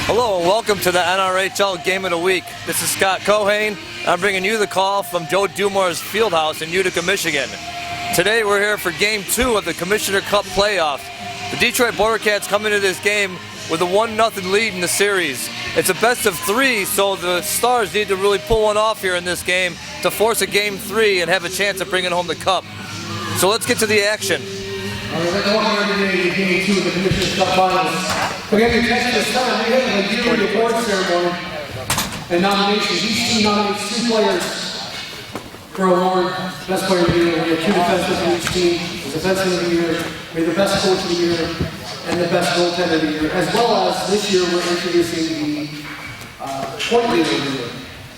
Hello and welcome to the NRHL Game of the Week. This is Scott Cohane. I'm bringing you the call from Joe Dumars Fieldhouse in Utica, Michigan. Today we're here for Game 2 of the Commissioner Cup playoffs. The Detroit Bordercats come into this game with a 1-0 lead in the series. It's a best of 3, so the Stars need to really pull one off here in this game to force a Game 3 and have a chance of bringing home the Cup. So let's get to the action. All right, welcome everybody to Game 2 of the Commissioner's Cup Finals. Again, your attention this time, we have a yearly award ceremony and nominations. Each team nominates 2 players for award. Best player of the year. We have 2 defensemen from each team. The defenseman of the year, we have the best coach of the year, and the best goaltender of the year. As well as this year, we're introducing the point leader of the year.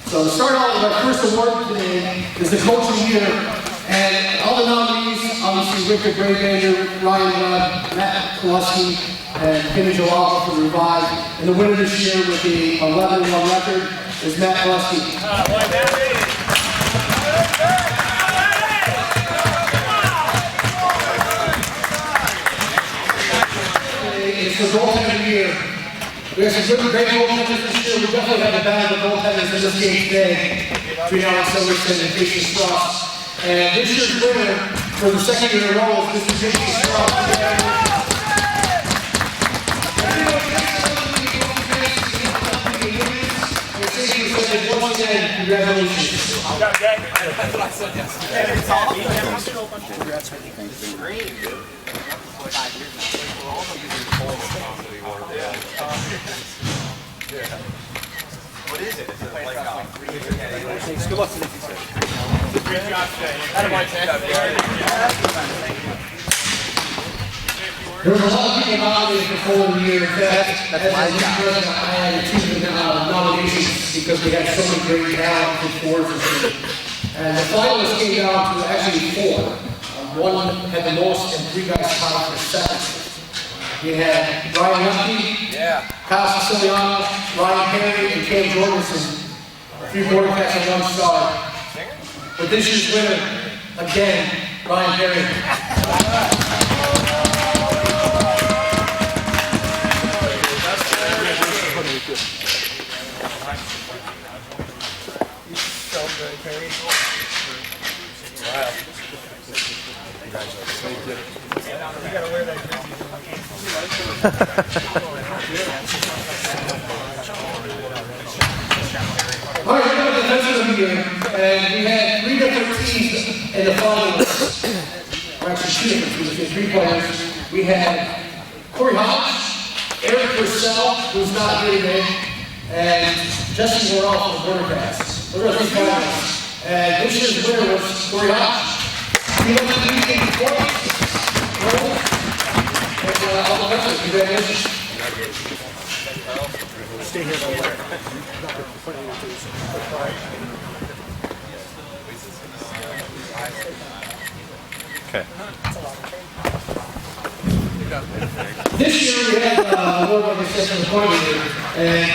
So to start off with our first award today is the coach of the year. And all the nominees, obviously Richard Braybander, Ryan Webb, Matt Kowalski, and Kenny Jalala for the Revive. And the winner this year with the 11-1 record is Matt Kowalski. It's the goaltender of the year. We have some really great goaltenders this year. We definitely have a battle of goaltenders in this game today between Alex Silverton and Jason Strauss. And this year's winner for the second year in a row is Mr. Jason Strauss. Once again, congratulations. That's what I said yesterday. What is it? Is it like good luck today. Great job today. There was a lot of people nominated for Coach of the Year. In fact, as my president, I had 2 nominations because we had so many great talent in sports. And the finalists came down to actually 4. One had the most and 3 guys tied for second. We had Ryan Lemke, Kyle Siciliano, Ryan Perry, and Cam Jorgensen. 3 Bordercats and 1 star. But this year's winner, again, Ryan Perry. So good, Perry. Wow. You gotta wear that jersey. All right, we're going to the defensive of the year, and we had 3 different teams in the finals. Or actually 2 different teams, we had 3 players. We had Corey Hodge, Eric Purcell, who's not here today, and Jesse Morrell from the Bordercats. Those are 3 finalists. And this year's winner was Corey Hodge. He went to the weekend points, goals, and all the rest. Congratulations. Stay here for later. Okay. This year we had award like I said from the point of view, and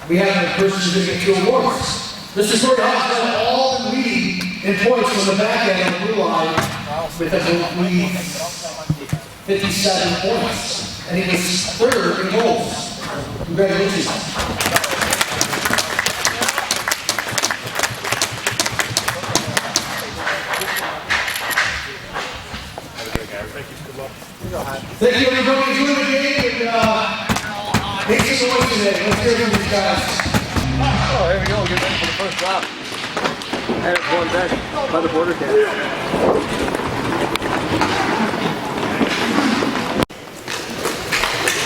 we had a person who get 2 awards. Mr. Corey Hodge led all the lead in points from the back end of the blue line with a lead 57 points, and he was 3rd in goals. Congratulations. Thank you everybody for joining the game, and make some noise today. Let's hear from these guys. Oh, here we go. Get ready for the first drop. And it's going back by the Bordercats.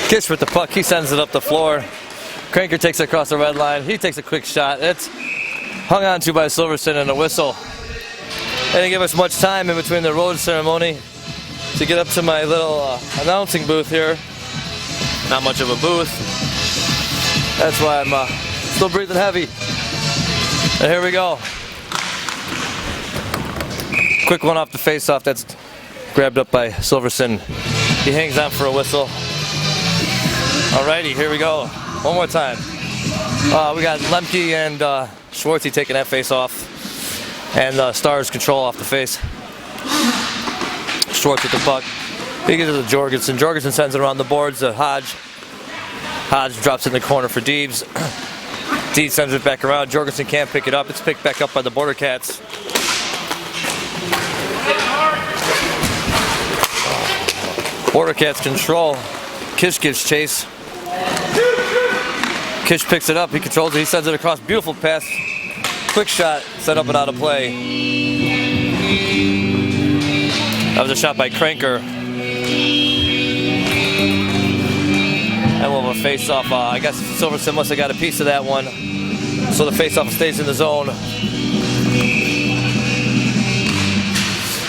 Kish with the puck. He sends it up the floor. Cranker takes it across the red line. He takes a quick shot. It's hung on to by Silverson and a whistle. They didn't give us much time in between the road ceremony to get up to my little announcing booth here. Not much of a booth. That's why I'm still breathing heavy. And here we go. Quick one off the face-off. That's grabbed up by Silverson. He hangs on for a whistle. Alrighty, here we go. One more time. We got Lemke and Schwartzy taking that face-off. And Stars control off the face. Schwartz with the puck. He gets it to Jorgensen. Jorgensen sends it around the boards to Hodge. Hodge drops it in the corner for Deebs. Deebs sends it back around. Jorgensen can't pick it up. It's picked back up by the Bordercats. Bordercats control. Kish gives chase. Kish picks it up. He controls it. He sends it across. Beautiful pass. Quick shot. Set up and out of play. That was a shot by Cranker. And we'll have a face-off. I guess Silverson must have got a piece of that one. So the face-off stays in the zone.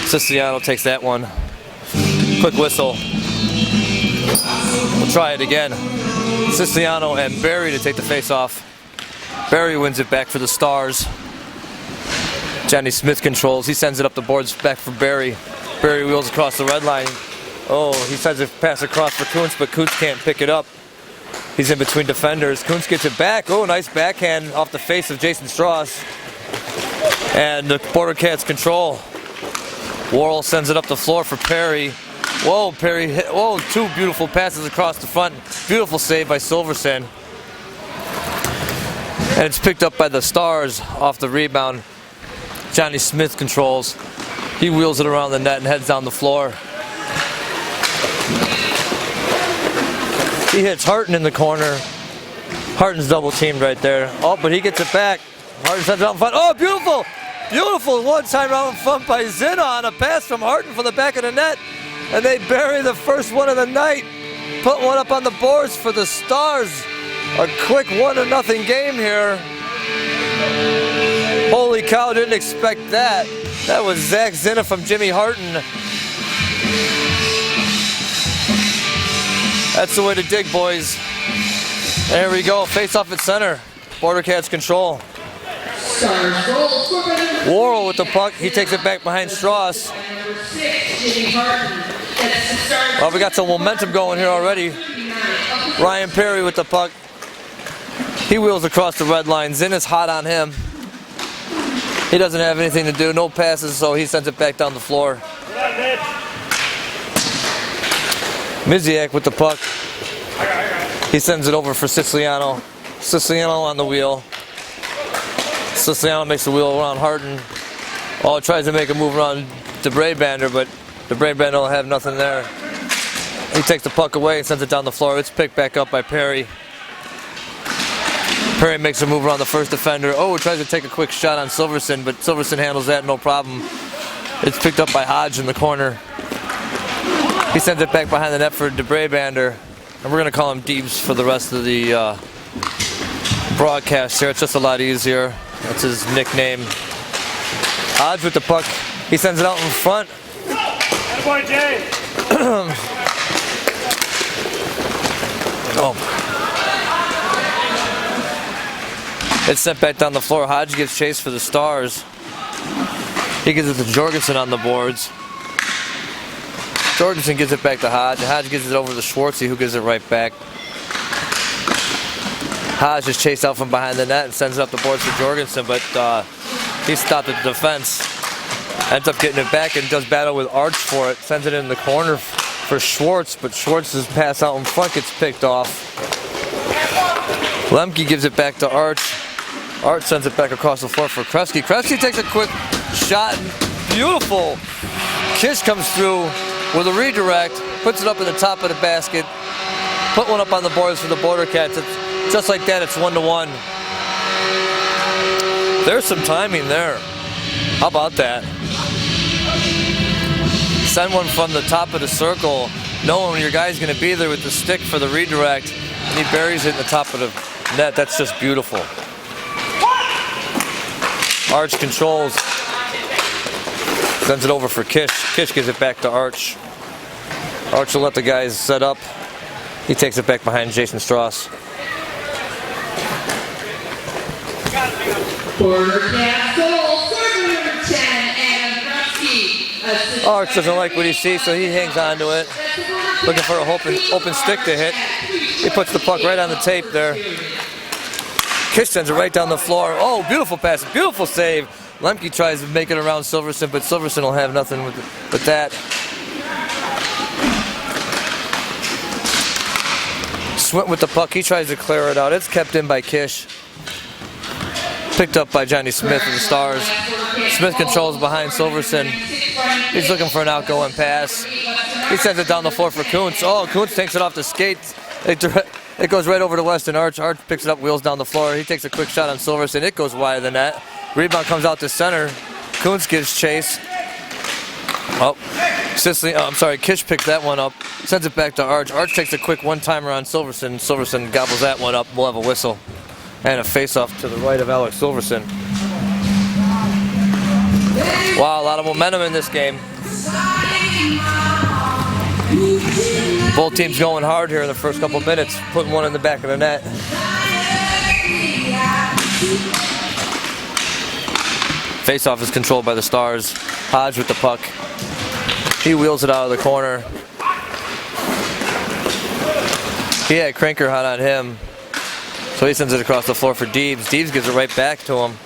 Siciliano takes that one. Quick whistle. We'll try it again. Siciliano and Barry to take the face-off. Barry wins it back for the Stars. Johnny Smith controls. He sends it up the boards back for Barry. Barry wheels across the red line. Oh, he sends a pass across for Kuntz, but Kuntz can't pick it up. He's in between defenders. Kuntz gets it back. Oh, nice backhand off the face of Jason Strauss. And the Bordercats control. Worrell sends it up the floor for Perry. Whoa, Perry hit. Whoa, two beautiful passes across the front. Beautiful save by Silverson. And it's picked up by the Stars off the rebound. Johnny Smith controls. He wheels it around the net and heads down the floor. He hits Harton in the corner. Harton's double teamed right there. Oh, but he gets it back. Harton sends it out in front. Oh, beautiful! Beautiful one-time out in front by Zinna on a pass from Harton from the back of the net. And they bury the first one of the night. Put one up on the boards for the Stars. A quick 1-0 game here. Holy cow, didn't expect that. That was Zach Zinna from Jimmy Harton. That's the way to dig, boys. There we go, face off at center. Bordercats control. Worrell with the puck. He takes it back behind Strauss. Well, we got some momentum going here already. Ryan Perry with the puck. He wheels across the red line. Zinna's hot on him. He doesn't have anything to do. No passes, so he sends it back down the floor. Miziak with the puck. He sends it over for Siciliano. Siciliano on the wheel. Siciliano makes the wheel around Harton. Oh, tries to make a move around DeBrabander, but DeBrabander will have nothing there. He takes the puck away and sends it down the floor. It's picked back up by Perry. Perry makes a move around the first defender. Oh, tries to take a quick shot on Silverson, but Silverson handles that no problem. It's picked up by Hodge in the corner. He sends it back behind the net for DeBrabander. And we're going to call him Deebs for the rest of the broadcast here. It's just a lot easier. That's his nickname. Hodge with the puck. He sends it out in front. Good boy, Jay. Oh. It's sent back down the floor. Hodge gives chase for the Stars. He gives it to Jorgensen on the boards. Jorgensen gives it back to Hodge. Hodge gives it over to Schwartzy, who gives it right back. Hodge is chased out from behind the net and sends it up the boards for Jorgensen, but he stopped at the defense. Ends up getting it back and does battle with Arch for it. Sends it in the corner for Schwartz, but Schwartz's pass out in front gets picked off. Lemke gives it back to Arch. Arch sends it back across the floor for Kresge. Kresge takes a quick shot. Beautiful. Kish comes through with a redirect, puts it up in the top of the basket. Put one up on the boards for the Bordercats. It's just like that, it's 1-1. There's some timing there. How about that? Send one from the top of the circle, knowing your guy's going to be there with the stick for the redirect, and he buries it in the top of the net. That's just beautiful. Arch controls. Sends it over for Kish. Kish gives it back to Arch. Arch will let the guys set up. He takes it back behind Jason Strauss. Arch doesn't like what he sees, so he hangs on to it. Looking for an open stick to hit. He puts the puck right on the tape there. Kish sends it right down the floor. Oh, beautiful pass, beautiful save. Lemke tries to make it around Silverson, but Silverson will have nothing with that. Swint with the puck. He tries to clear it out. It's kept in by Kish. Picked up by Johnny Smith of the Stars. Smith controls behind Silverson. He's looking for an outgoing pass. He sends it down the floor for Kuntz. Oh, Kuntz takes it off the skates. It goes right over to Weston Arch. Arch picks it up, wheels down the floor. He takes a quick shot on Silverson. It goes wide of the net. Rebound comes out to center. Kuntz gives chase. Oh, Kish picks that one up. Sends it back to Arch. Arch takes a quick one-timer on Silverson. Silverson gobbles that one up. We'll have a whistle. And a face-off to the right of Alex Silverson. Wow, a lot of momentum in this game. Both teams going hard here in the first couple minutes, putting one in the back of the net. Face-off is controlled by the Stars. Hodge with the puck. He wheels it out of the corner. He had Cranker hot on him, so he sends it across the floor for Deebs. Deebs gives it right back to him.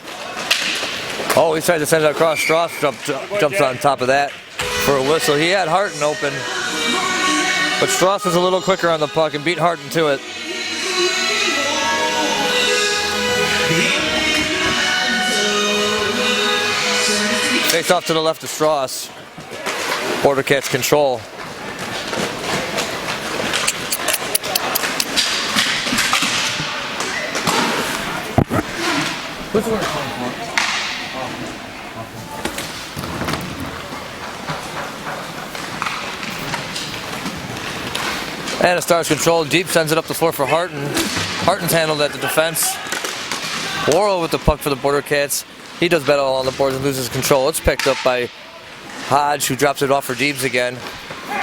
Oh, he tried to send it across. Strauss jumps on top of that for a whistle. He had Harton open, but Strauss was a little quicker on the puck and beat Harton to it. Face off to the left of Strauss. Bordercats control. And the Stars control. Deep sends it up the floor for Harton. Harton's handled at the defense. Worrell with the puck for the Bordercats. He does battle on the boards and loses control. It's picked up by Hodge, who drops it off for Deebs again.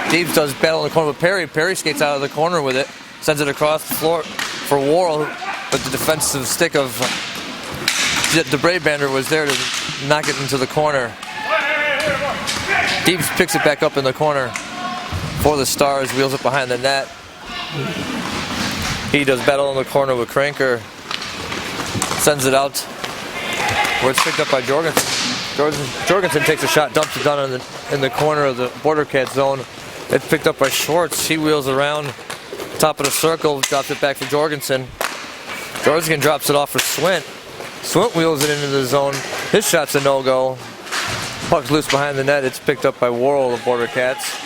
Deebs does battle in the corner with Perry. Perry skates out of the corner with it. Sends it across the floor for Worrell, but the defensive stick of the Brabander was there to knock it into the corner. Deebs picks it back up in the corner for the Stars, wheels it behind the net. He does battle in the corner with Cranker. Sends it out where it's picked up by Jorgensen. Jorgensen takes a shot, dumps it down in the corner of the Bordercat zone. It's picked up by Schwartz. He wheels around, top of the circle, drops it back for Jorgensen. Jorgensen drops it off for Swint. Swint wheels it into the zone. His shot's a no-go. Puck's loose behind the net. It's picked up by Worrell of the Bordercats.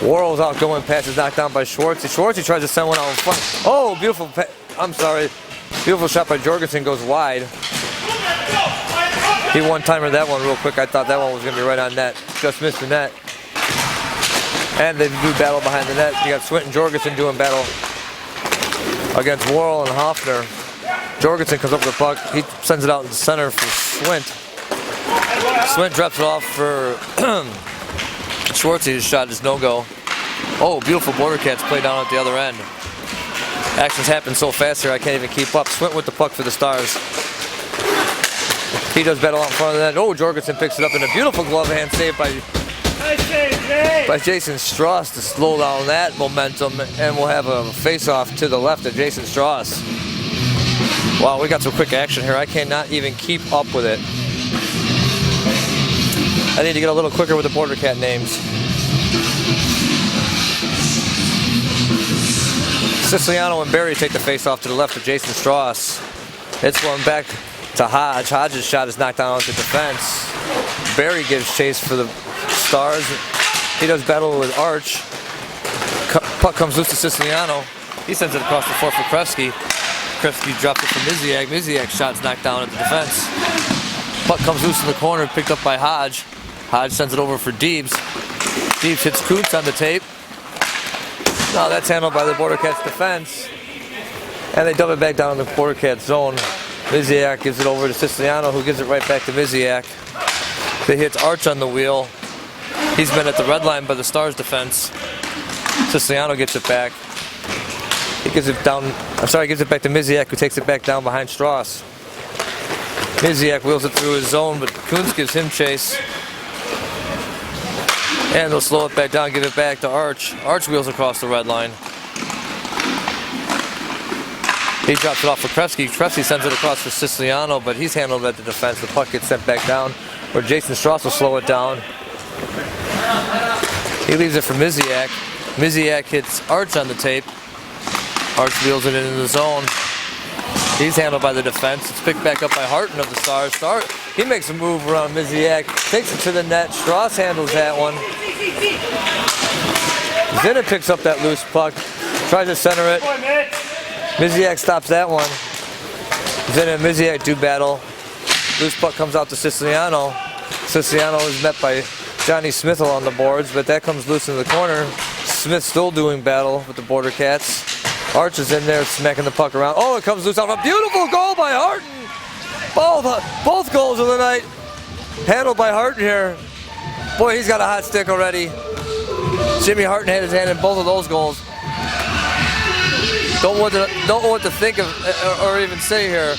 Worrell's outgoing pass is knocked down by Schwartz. Schwartz tries to send one out in front. Oh, beautiful beautiful shot by Jorgensen, goes wide. He one-timer that one real quick. I thought that one was going to be right on net. Just missed the net. And they do battle behind the net. You got Swint and Jorgensen doing battle against Worrell and Hoffner. Jorgensen comes up with the puck. He sends it out in the center for Swint. Swint drops it off for Schwartz. His shot is no-go. Oh, beautiful Bordercats play down at the other end. Actions happen so fast here, I can't even keep up. Swint with the puck for the Stars. He does battle out in front of that. Oh, Jorgensen picks it up in a beautiful glove hand save by Jason Strauss to slow down that momentum, and we'll have a face-off to the left of Jason Strauss. Wow, we got some quick action here. I cannot even keep up with it. I need to get a little quicker with the Bordercat names. Siciliano and Barry take the face-off to the left of Jason Strauss. It's one back to Hodge. Hodge's shot is knocked down onto defense. Barry gives chase for the Stars. He does battle with Arch. Puck comes loose to Siciliano. He sends it across the floor for Kresge. Kresge drops it for Miziak. Miziak's shot's knocked down at the defense. Puck comes loose in the corner, picked up by Hodge. Hodge sends it over for Deebs. Deebs hits Kuntz on the tape. Now that's handled by the Bordercats defense. And they dump it back down in the Bordercats zone. Miziak gives it over to Siciliano, who gives it right back to Miziak. They hit Arch on the wheel. He's been at the red line by the Stars defense. Siciliano gets it back. He gives it down, gives it back to Miziak, who takes it back down behind Strauss. Miziak wheels it through his zone, but Kuntz gives him chase. And they'll slow it back down, give it back to Arch. Arch wheels across the red line. He drops it off for Kresge. Kresge sends it across for Siciliano, but he's handled at the defense. The puck gets sent back down, where Jason Strauss will slow it down. He leaves it for Miziak. Miziak hits Arch on the tape. Arch wheels it into the zone. He's handled by the defense. It's picked back up by Harton of the Stars. He makes a move around Miziak, takes it to the net. Strauss handles that one. Zinna picks up that loose puck, tries to center it. Miziak stops that one. Zinna and Miziak do battle. Loose puck comes out to Siciliano. Siciliano is met by Johnny Smith along the boards, but that comes loose in the corner. Smith still doing battle with the Bordercats. Arch is in there smacking the puck around. Oh, it comes loose off a beautiful goal by Harton. Both goals of the night handled by Harton here. Boy, he's got a hot stick already. Jimmy Harton had his hand in both of those goals. Don't know what to think of or even say here.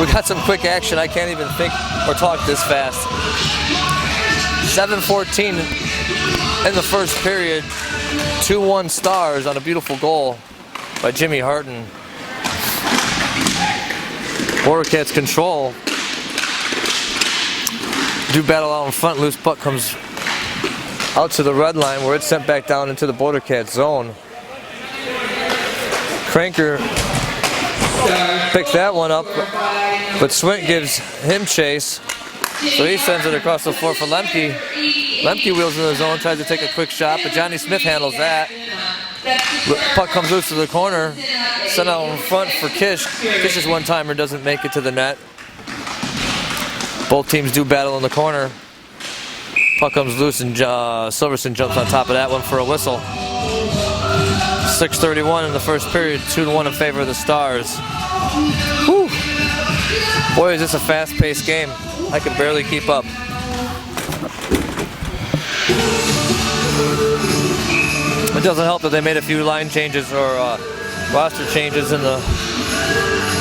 We got some quick action. I can't even think or talk this fast. 7:14 in the first period. 2-1 Stars on a beautiful goal by Jimmy Harton. Bordercats control. Do battle out in front. Loose puck comes out to the red line where it's sent back down into the Bordercats zone. Cranker picks that one up, but Swint gives him chase. So he sends it across the floor for Lemke. Lemke wheels in the zone, tries to take a quick shot, but Johnny Smith handles that. Puck comes loose to the corner. Sent out in front for Kish. Kish's one-timer doesn't make it to the net. Both teams do battle in the corner. Puck comes loose and Silverson jumps on top of that one for a whistle. 6:31 in the first period, 2-1 in favor of the Stars. Whew. Boy, is this a fast-paced game. I can barely keep up. It doesn't help that they made a few line changes or roster changes, and the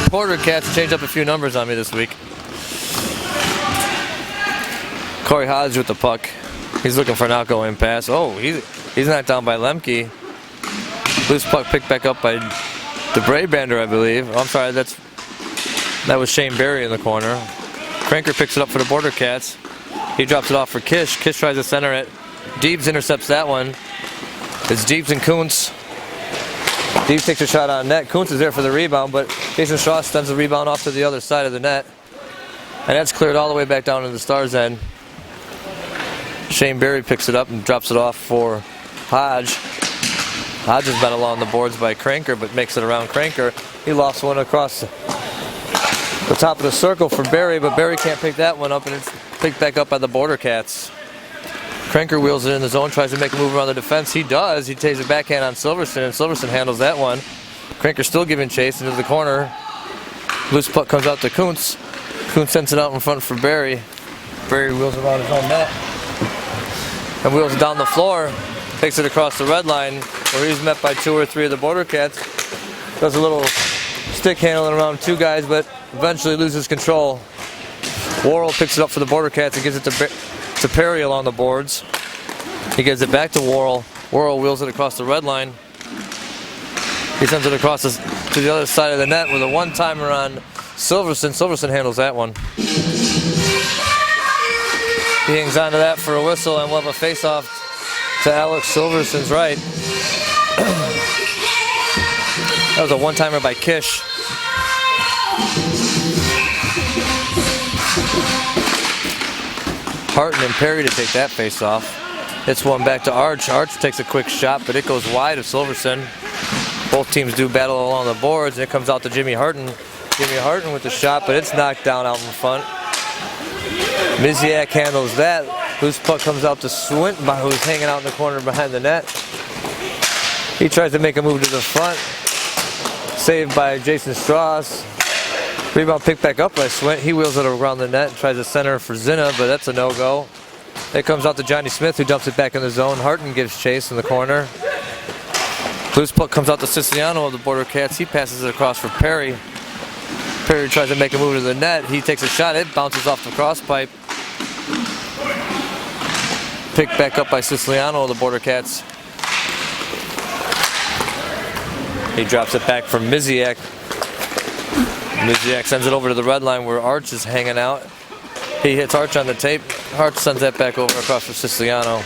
Bordercats changed up a few numbers on me this week. Corey Hodge with the puck. He's looking for an outgoing pass. Oh, he's knocked down by Lemke. Loose puck picked back up by DeBrabander, I believe. Oh, I'm sorry, that was Shane Berry in the corner. Cranker picks it up for the Bordercats. He drops it off for Kish. Kish tries to center it. Deebs intercepts that one. It's Deebs and Kuntz. Deebs takes a shot on net. Kuntz is there for the rebound, but Jason Strauss sends the rebound off to the other side of the net. And that's cleared all the way back down to the Stars' end. Shane Berry picks it up and drops it off for Hodge. Hodge has been along the boards by Cranker, but makes it around Cranker. He lost one across the top of the circle for Berry, but Berry can't pick that one up, and it's picked back up by the Bordercats. Cranker wheels it in the zone, tries to make a move around the defense. He does. He takes a backhand on Silverson, and Silverson handles that one. Cranker still giving chase into the corner. Loose puck comes out to Kuntz. Kuntz sends it out in front for Berry. Berry wheels around his own net and wheels it down the floor. Takes it across the red line where he's met by 2 or 3 of the Bordercats. Does a little stick handling around 2 guys, but eventually loses control. Worrell picks it up for the Bordercats and gives it to Perry along the boards. He gives it back to Worrell. Worrell wheels it across the red line. He sends it across to the other side of the net with a one-timer on Silverson. Silverson handles that one. He hangs on to that for a whistle, and we'll have a face-off to Alex Silverson's right. That was a one-timer by Kish. Harton and Perry to take that face-off. Hits one back to Arch. Arch takes a quick shot, but it goes wide of Silverson. Both teams do battle along the boards, and it comes out to Jimmy Harton. Jimmy Harton with the shot, but it's knocked down out in front. Miziak handles that. Loose puck comes out to Swint, who's hanging out in the corner behind the net. He tries to make a move to the front. Saved by Jason Strauss. Rebound picked back up by Swint. He wheels it around the net and tries to center for Zinna, but that's a no-go. It comes out to Johnny Smith, who dumps it back in the zone. Harton gives chase in the corner. Loose puck comes out to Siciliano of the Bordercats. He passes it across for Perry. Perry tries to make a move to the net. He takes a shot. It bounces off the cross pipe. Picked back up by Siciliano of the Bordercats. He drops it back for Miziak. Miziak sends it over to the red line where Arch is hanging out. He hits Arch on the tape. Arch sends that back over across for Siciliano.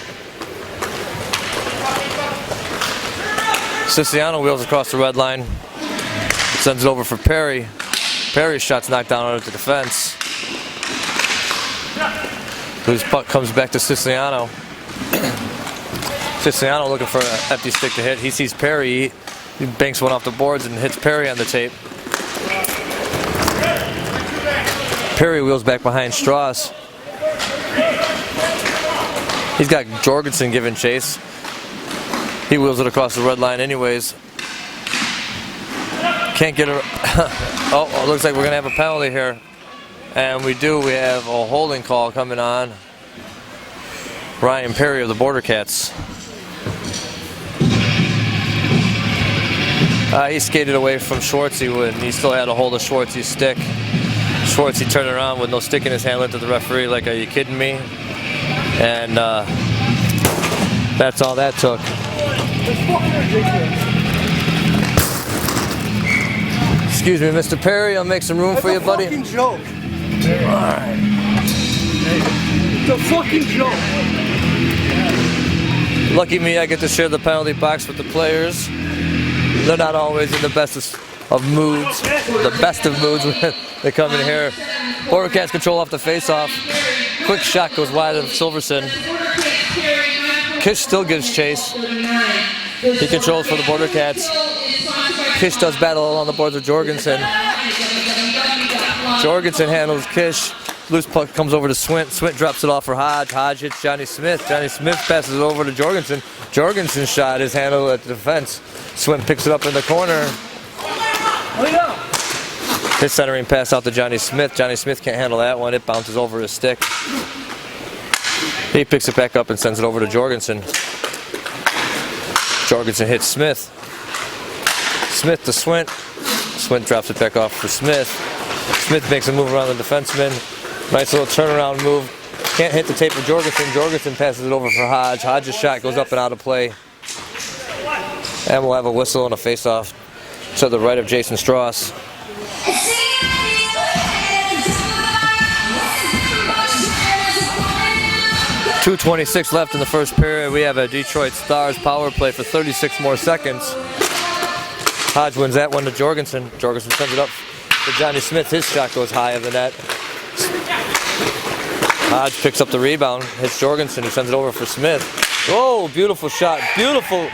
Siciliano wheels across the red line. Sends it over for Perry. Perry's shot's knocked down under the defense. Loose puck comes back to Siciliano. Siciliano looking for an empty stick to hit. He sees Perry. He banks one off the boards and hits Perry on the tape. Perry wheels back behind Strauss. He's got Jorgensen giving chase. He wheels it across the red line anyways. Can't get her. Oh, it looks like we're going to have a penalty here. And we do. We have a holding call coming on. Ryan Perry of the Bordercats. He skated away from Schwartzy and he still had a hold of Schwartzy's stick. Schwartzy turned around with no stick in his hand, looked at the referee like, are you kidding me? And that's all that took. Excuse me, Mr. Perry, I'll make some room for you, buddy. It's a fucking joke. Alright. It's a fucking joke. Lucky me, I get to share the penalty box with the players. They're not always in the best of moods. The best of moods when they come in here. Bordercats control off the face-off. Quick shot goes wide of Silverson. Kish still gives chase. He controls for the Bordercats. Kish does battle along the boards with Jorgensen. Jorgensen handles Kish. Loose puck comes over to Swint. Swint drops it off for Hodge. Hodge hits Johnny Smith. Johnny Smith passes it over to Jorgensen. Jorgensen's shot is handled at the defense. Swint picks it up in the corner. His centering pass out to Johnny Smith. Johnny Smith can't handle that one. It bounces over his stick. He picks it back up and sends it over to Jorgensen. Jorgensen hits Smith. Smith to Swint. Swint drops it back off for Smith. Smith makes a move around the defenseman. Nice little turnaround move. Can't hit the tape of Jorgensen. Jorgensen passes it over for Hodge. Hodge's shot goes up and out of play. And we'll have a whistle and a face-off to the right of Jason Strauss. .226 left in the first period. We have a Detroit Stars power play for 36 more seconds. Hodge wins that one to Jorgensen. Jorgensen sends it up to Johnny Smith. His shot goes high of the net. Hodge picks up the rebound, hits Jorgensen, who sends it over for Smith. Oh, beautiful shot. Beautiful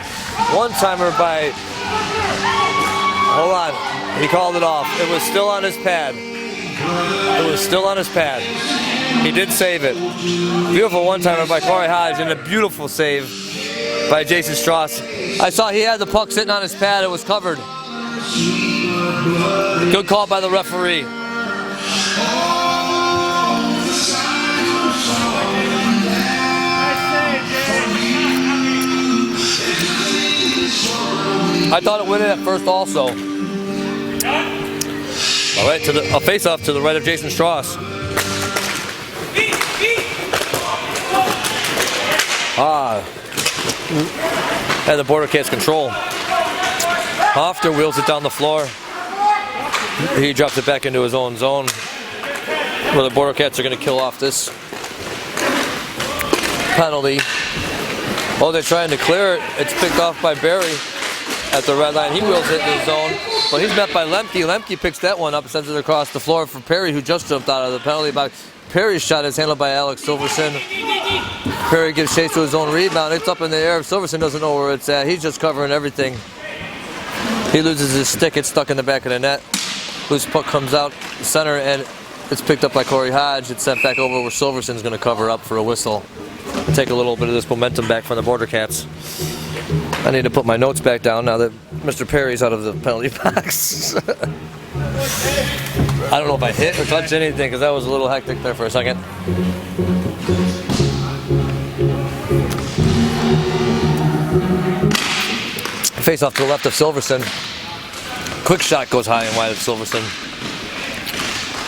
one-timer by... Hold on. He called it off. It was still on his pad. It was still on his pad. He did save it. Beautiful one-timer by Corey Hodge and a beautiful save by Jason Strauss. I saw he had the puck sitting on his pad. It was covered. Good call by the referee. I thought it went in at first also. All right, a face-off to the right of Jason Strauss. And the Bordercats control. Hofter wheels it down the floor. He drops it back into his own zone, where the Bordercats are going to kill off this penalty. Oh, they're trying to clear it. It's picked off by Barry at the red line. He wheels it in his zone, but he's met by Lemke. Lemke picks that one up and sends it across the floor for Perry, who just jumped out of the penalty box. Perry's shot is handled by Alex Silverson. Perry gives chase to his own rebound. It's up in the air. Silverson doesn't know where it's at. He's just covering everything. He loses his stick. It's stuck in the back of the net. Loose puck comes out the center, and it's picked up by Corey Hodge. It's sent back over where Silverson's going to cover up for a whistle. Take a little bit of this momentum back from the Bordercats. I need to put my notes back down now that Mr. Perry's out of the penalty box. I don't know if I hit or touched anything because that was a little hectic there for a second. Face off to the left of Silverson. Quick shot goes high and wide of Silverson.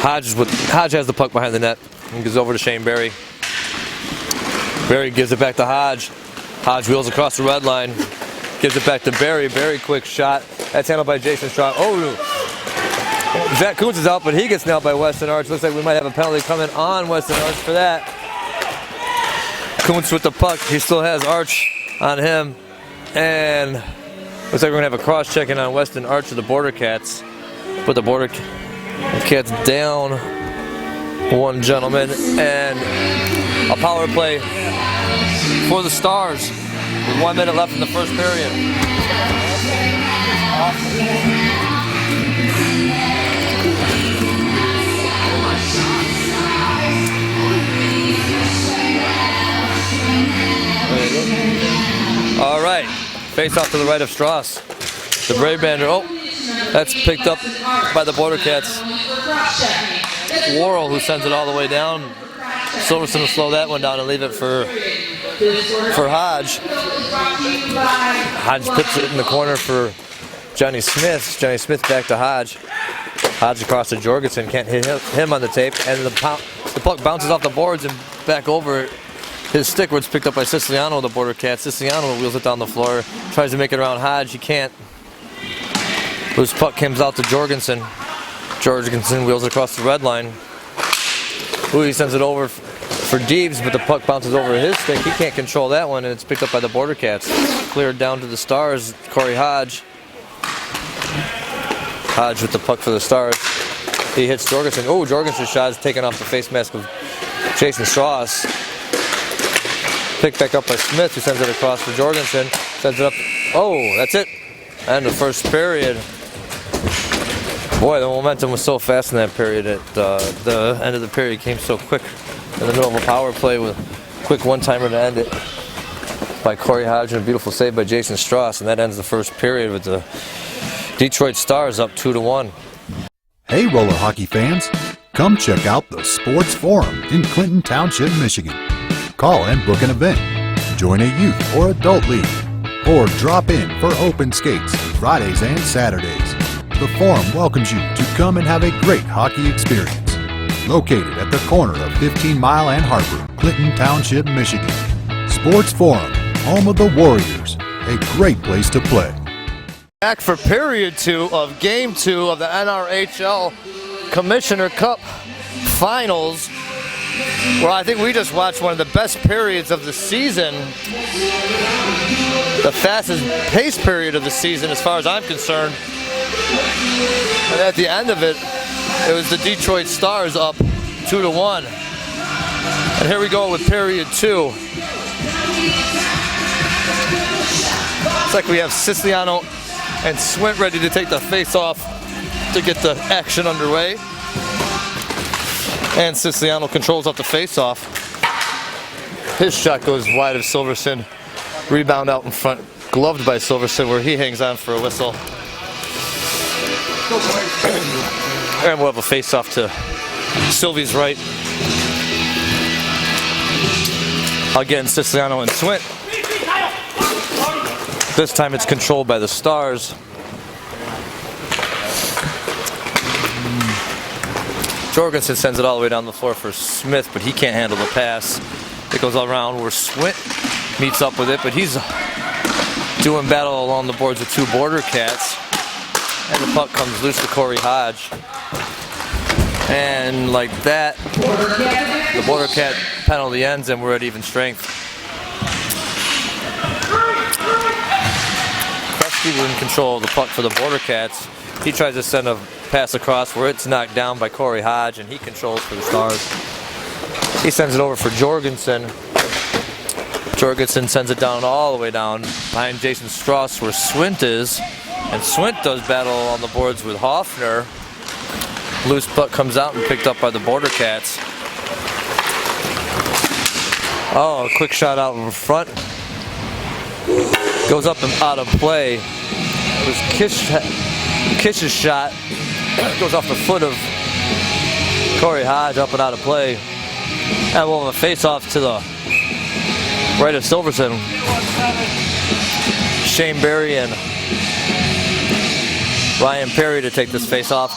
Hodge has the puck behind the net and goes over to Shane Barry. Barry gives it back to Hodge. Hodge wheels across the red line. Gives it back to Barry. Barry, quick shot. That's handled by Jason Strauss. Oh, Zach Kuntz is out, but he gets nailed by Weston Arch. Looks like we might have a penalty coming on Weston Arch for that. Kuntz with the puck. He still has Arch on him. And Looks like we're gonna have a cross-checking on Weston Arch of the Bordercats. Put the Bordercats down one gentleman, and a power play for the Stars with 1 minute left in the first period. All right, face off to the right of Strauss. The Brave Bander, oh, that's picked up by the Bordercats. Worrell, who sends it all the way down. Silverson will slow that one down and leave it for Hodge. Hodge puts it in the corner for Johnny Smith. Johnny Smith back to Hodge. Hodge across to Jorgensen, can't hit him on the tape, and the puck bounces off the boards and back over his stick, where it's picked up by Siciliano of the Bordercats. Siciliano wheels it down the floor, tries to make it around Hodge. He can't. Loose puck comes out to Jorgensen. Jorgensen wheels it across the red line. Ooh, he sends it over for Deebs, but the puck bounces over his stick. He can't control that one, and it's picked up by the Bordercats. Cleared down to the Stars. Corey Hodge. Hodge with the puck for the Stars. He hits Jorgensen. Oh, Jorgensen's shot is taken off the face mask of Jason Strauss. Picked back up by Smith, who sends it across for Jorgensen. Sends it up. Oh, that's it. And the first period. Boy, the momentum was so fast in that period. The end of the period came so quick in the middle of a power play with a quick one-timer to end it by Corey Hodge and a beautiful save by Jason Strauss. And that ends the first period with the Detroit Stars up 2-1. Hey, roller hockey fans, come check out the Sports Forum in Clinton Township, Michigan. Call and book an event, join a youth or adult league, or drop in for open skates Fridays and Saturdays. The Forum welcomes you to come and have a great hockey experience. Located at the corner of 15 Mile and Harper, Clinton Township, Michigan. Sports Forum, home of the Warriors, a great place to play. Back for period 2 of game 2 of the NRHL Commissioner Cup Finals, where I think we just watched one of the best periods of the season. The fastest pace period of the season as far as I'm concerned. And at the end of it, it was the Detroit Stars up 2-1. And here we go with period 2. It's like we have Siciliano and Swint ready to take the face off to get the action underway. And Siciliano controls up the face off. His shot goes wide of Silverson. Rebound out in front, gloved by Silverson, where he hangs on for a whistle. And we'll have a face off to Sylvie's right. Again, Siciliano and Swint. This time it's controlled by the Stars. Jorgensen sends it all the way down the floor for Smith, but he can't handle the pass. It goes all around where Swint meets up with it, but he's doing battle along the boards with 2 Bordercats. And the puck comes loose to Corey Hodge. And like that, the Bordercat penalty ends and we're at even strength. Kresge in control of the puck for the Bordercats. He tries to send a pass across where it's knocked down by Corey Hodge, and he controls for the Stars. He sends it over for Jorgensen. Jorgensen sends it down all the way down behind Jason Strauss where Swint is. And Swint does battle on the boards with Hoffner. Loose puck comes out and picked up by the Bordercats. Oh, a quick shot out in front. Goes up and out of play. It was Kish's shot. Goes off the foot of Corey Hodge, up and out of play. And we'll have a face-off to the right of Silverson. Shane Berry and Ryan Perry to take this face-off.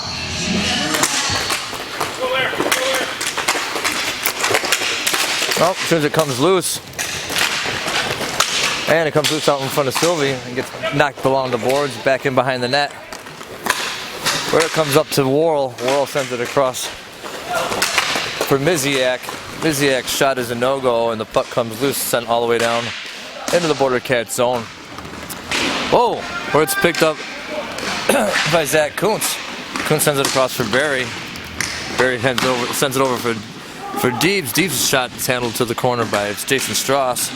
Well, as soon as it comes loose, and it comes loose out in front of Sylvie and gets knocked along the boards, back in behind the net. Where it comes up to Worrell. Worrell sends it across for Miziak. Miziak's shot is a no-go, and the puck comes loose, sent all the way down into the Bordercat zone. Whoa! where it's picked up by Zach Kuntz. Kuntz sends it across for Barry. Barry sends it over for Deebs. Deebs' shot is handled to the corner by Jason Strauss.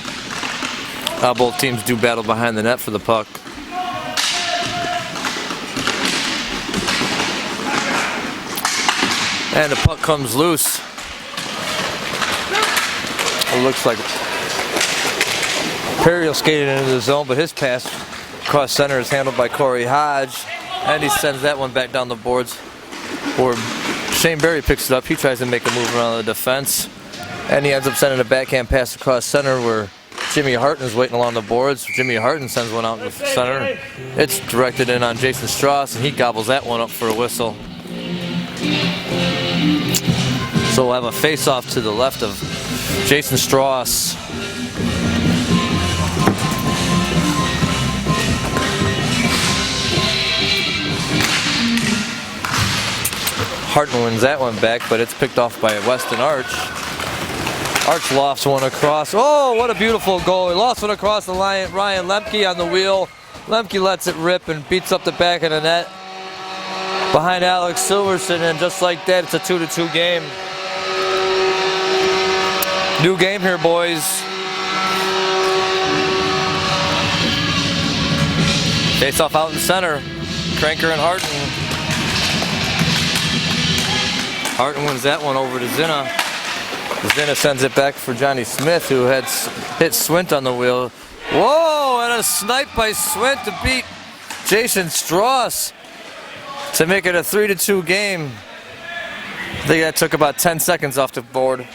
Both teams do battle behind the net for the puck. And the puck comes loose. It looks like Perry will skate it into the zone, but his pass across center is handled by Corey Hodge, and he sends that one back down the boards. Or Shane Berry picks it up. He tries to make a move around the defense, and he ends up sending a backhand pass across center where Jimmy Harton is waiting along the boards. Jimmy Harton sends one out in the center. It's directed in on Jason Strauss, and he gobbles that one up for a whistle. So we'll have a face-off to the left of Jason Strauss. Harton wins that one back, but it's picked off by Weston Arch. Arch lofts one across. Oh, what a beautiful goal. He lost one across the line. Ryan Lemke on the wheel. Lemke lets it rip and beats up the back of the net behind Alex Silverson, and just like that, it's a 2-2 game. New game here, boys. Face off out in center. Cranker and Harton. Harton wins that one over to Zinna. Zinna sends it back for Johnny Smith, who had hit Swint on the wheel. Whoa, and a snipe by Swint to beat Jason Strauss to make it a 3-2 game. I think that took about 10 seconds off the board.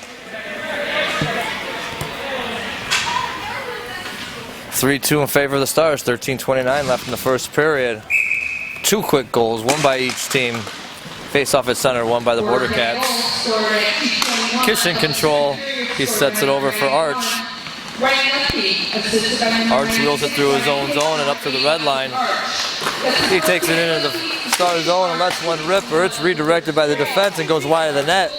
3-2 in favor of the Stars, 13:29 left in the first period. Two quick goals, one by each team. Face off at center, one by the Bordercats. Kish in control, he sets it over for Arch. Arch wheels it through his own zone and up to the red line. He takes it into the Star zone and lets one rip, or it's redirected by the defense and goes wide of the net.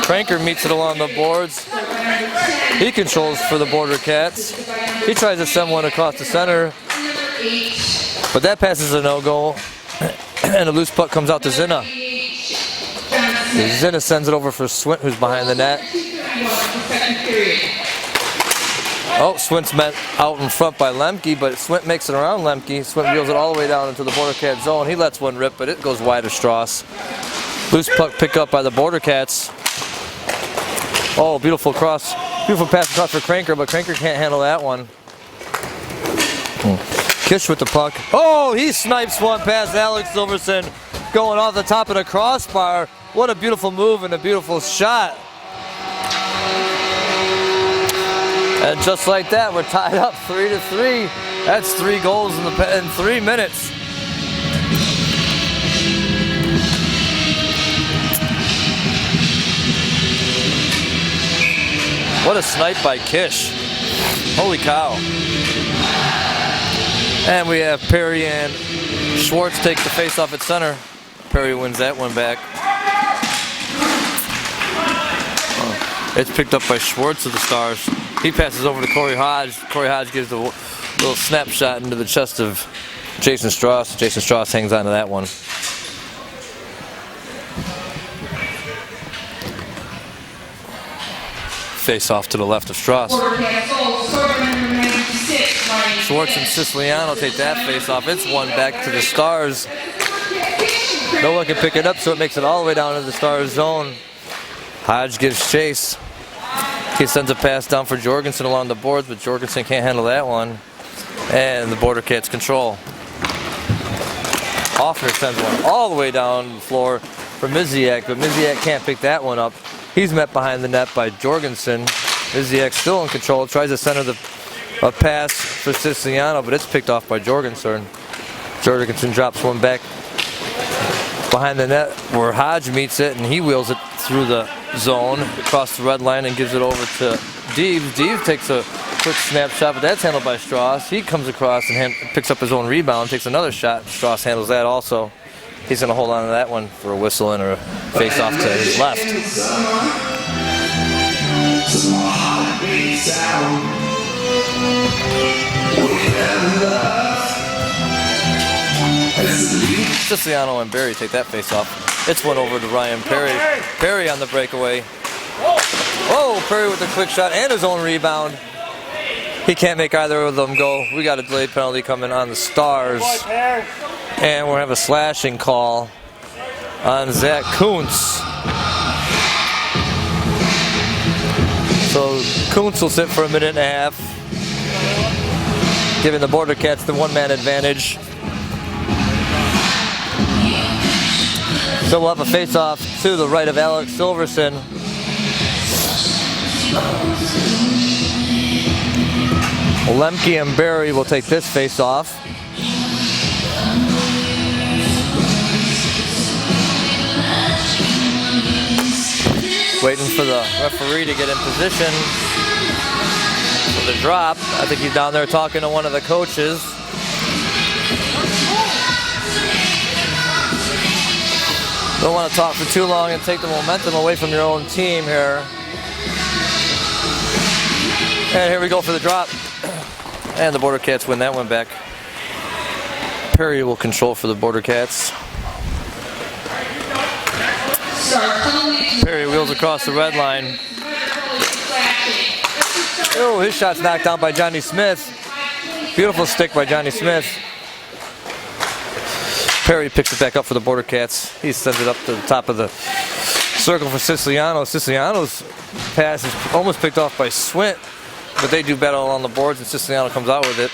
Cranker meets it along the boards. He controls for the Bordercats. He tries to send one across the center, but that pass is a no-goal. And a loose puck comes out to Zinna. Zinna sends it over for Swint, who's behind the net. Oh, Swint's met out in front by Lemke, but Swint makes it around Lemke. Swint wheels it all the way down into the Bordercat zone. He lets one rip, but it goes wide of Strauss. Loose puck picked up by the Bordercats. Oh, beautiful cross. Beautiful pass across for Cranker, but Cranker can't handle that one. Kish with the puck. Oh, he snipes one past Alex Silverson, going off the top of the crossbar. What a beautiful move and a beautiful shot. And just like that, we're tied up 3-3. That's 3 goals in 3 minutes. What a snipe by Kish. Holy cow. And we have Perry and Schwartz take the face off at center. Perry wins that one back. It's picked up by Schwartz of the Stars. He passes over to Corey Hodge. Corey Hodge gives a little snapshot into the chest of Jason Strauss. Jason Strauss hangs on to that one. Face off to the left of Strauss. Schwartz and Siciliano take that face off. It's one back to the Stars. No one can pick it up, so it makes it all the way down to the Stars zone. Hodge gives chase. He sends a pass down for Jorgensen along the boards, but Jorgensen can't handle that one. And the Bordercats control. Hoffner sends one all the way down the floor for Miziak, but Miziak can't pick that one up. He's met behind the net by Jorgensen. Miziak still in control, tries to center a pass for Siciliano, but it's picked off by Jorgensen. Jorgensen drops one back behind the net where Hodge meets it, and he wheels it through the zone across the red line and gives it over to Deeb. Deeb takes a quick snapshot, but that's handled by Strauss. He comes across and picks up his own rebound, takes another shot. Strauss handles that also. He's going to hold on to that one for a whistle and a face-off to his left. Siciliano and Berry take that face off. It's one over to Ryan Perry. Perry on the breakaway. Oh, Perry with a quick shot and his own rebound. He can't make either of them go. We got a delayed penalty coming on the Stars. And we're going to have a slashing call on Zach Kuntz. So Kuntz will sit for a minute and a half, giving the Bordercats the one-man advantage. So we'll have a face-off to the right of Alex Silverson. Lemke and Berry will take this face-off. Waiting for the referee to get in position for the drop. I think he's down there talking to one of the coaches. Don't want to talk for too long and take the momentum away from your own team here. And here we go for the drop. And the Bordercats win that one back. Perry will control for the Bordercats. Perry wheels across the red line. Oh, his shot's knocked down by Johnny Smith. Beautiful stick by Johnny Smith. Perry picks it back up for the Bordercats. He sends it up to the top of the circle for Siciliano. Siciliano's pass is almost picked off by Swint, but they do battle on the boards and Siciliano comes out with it.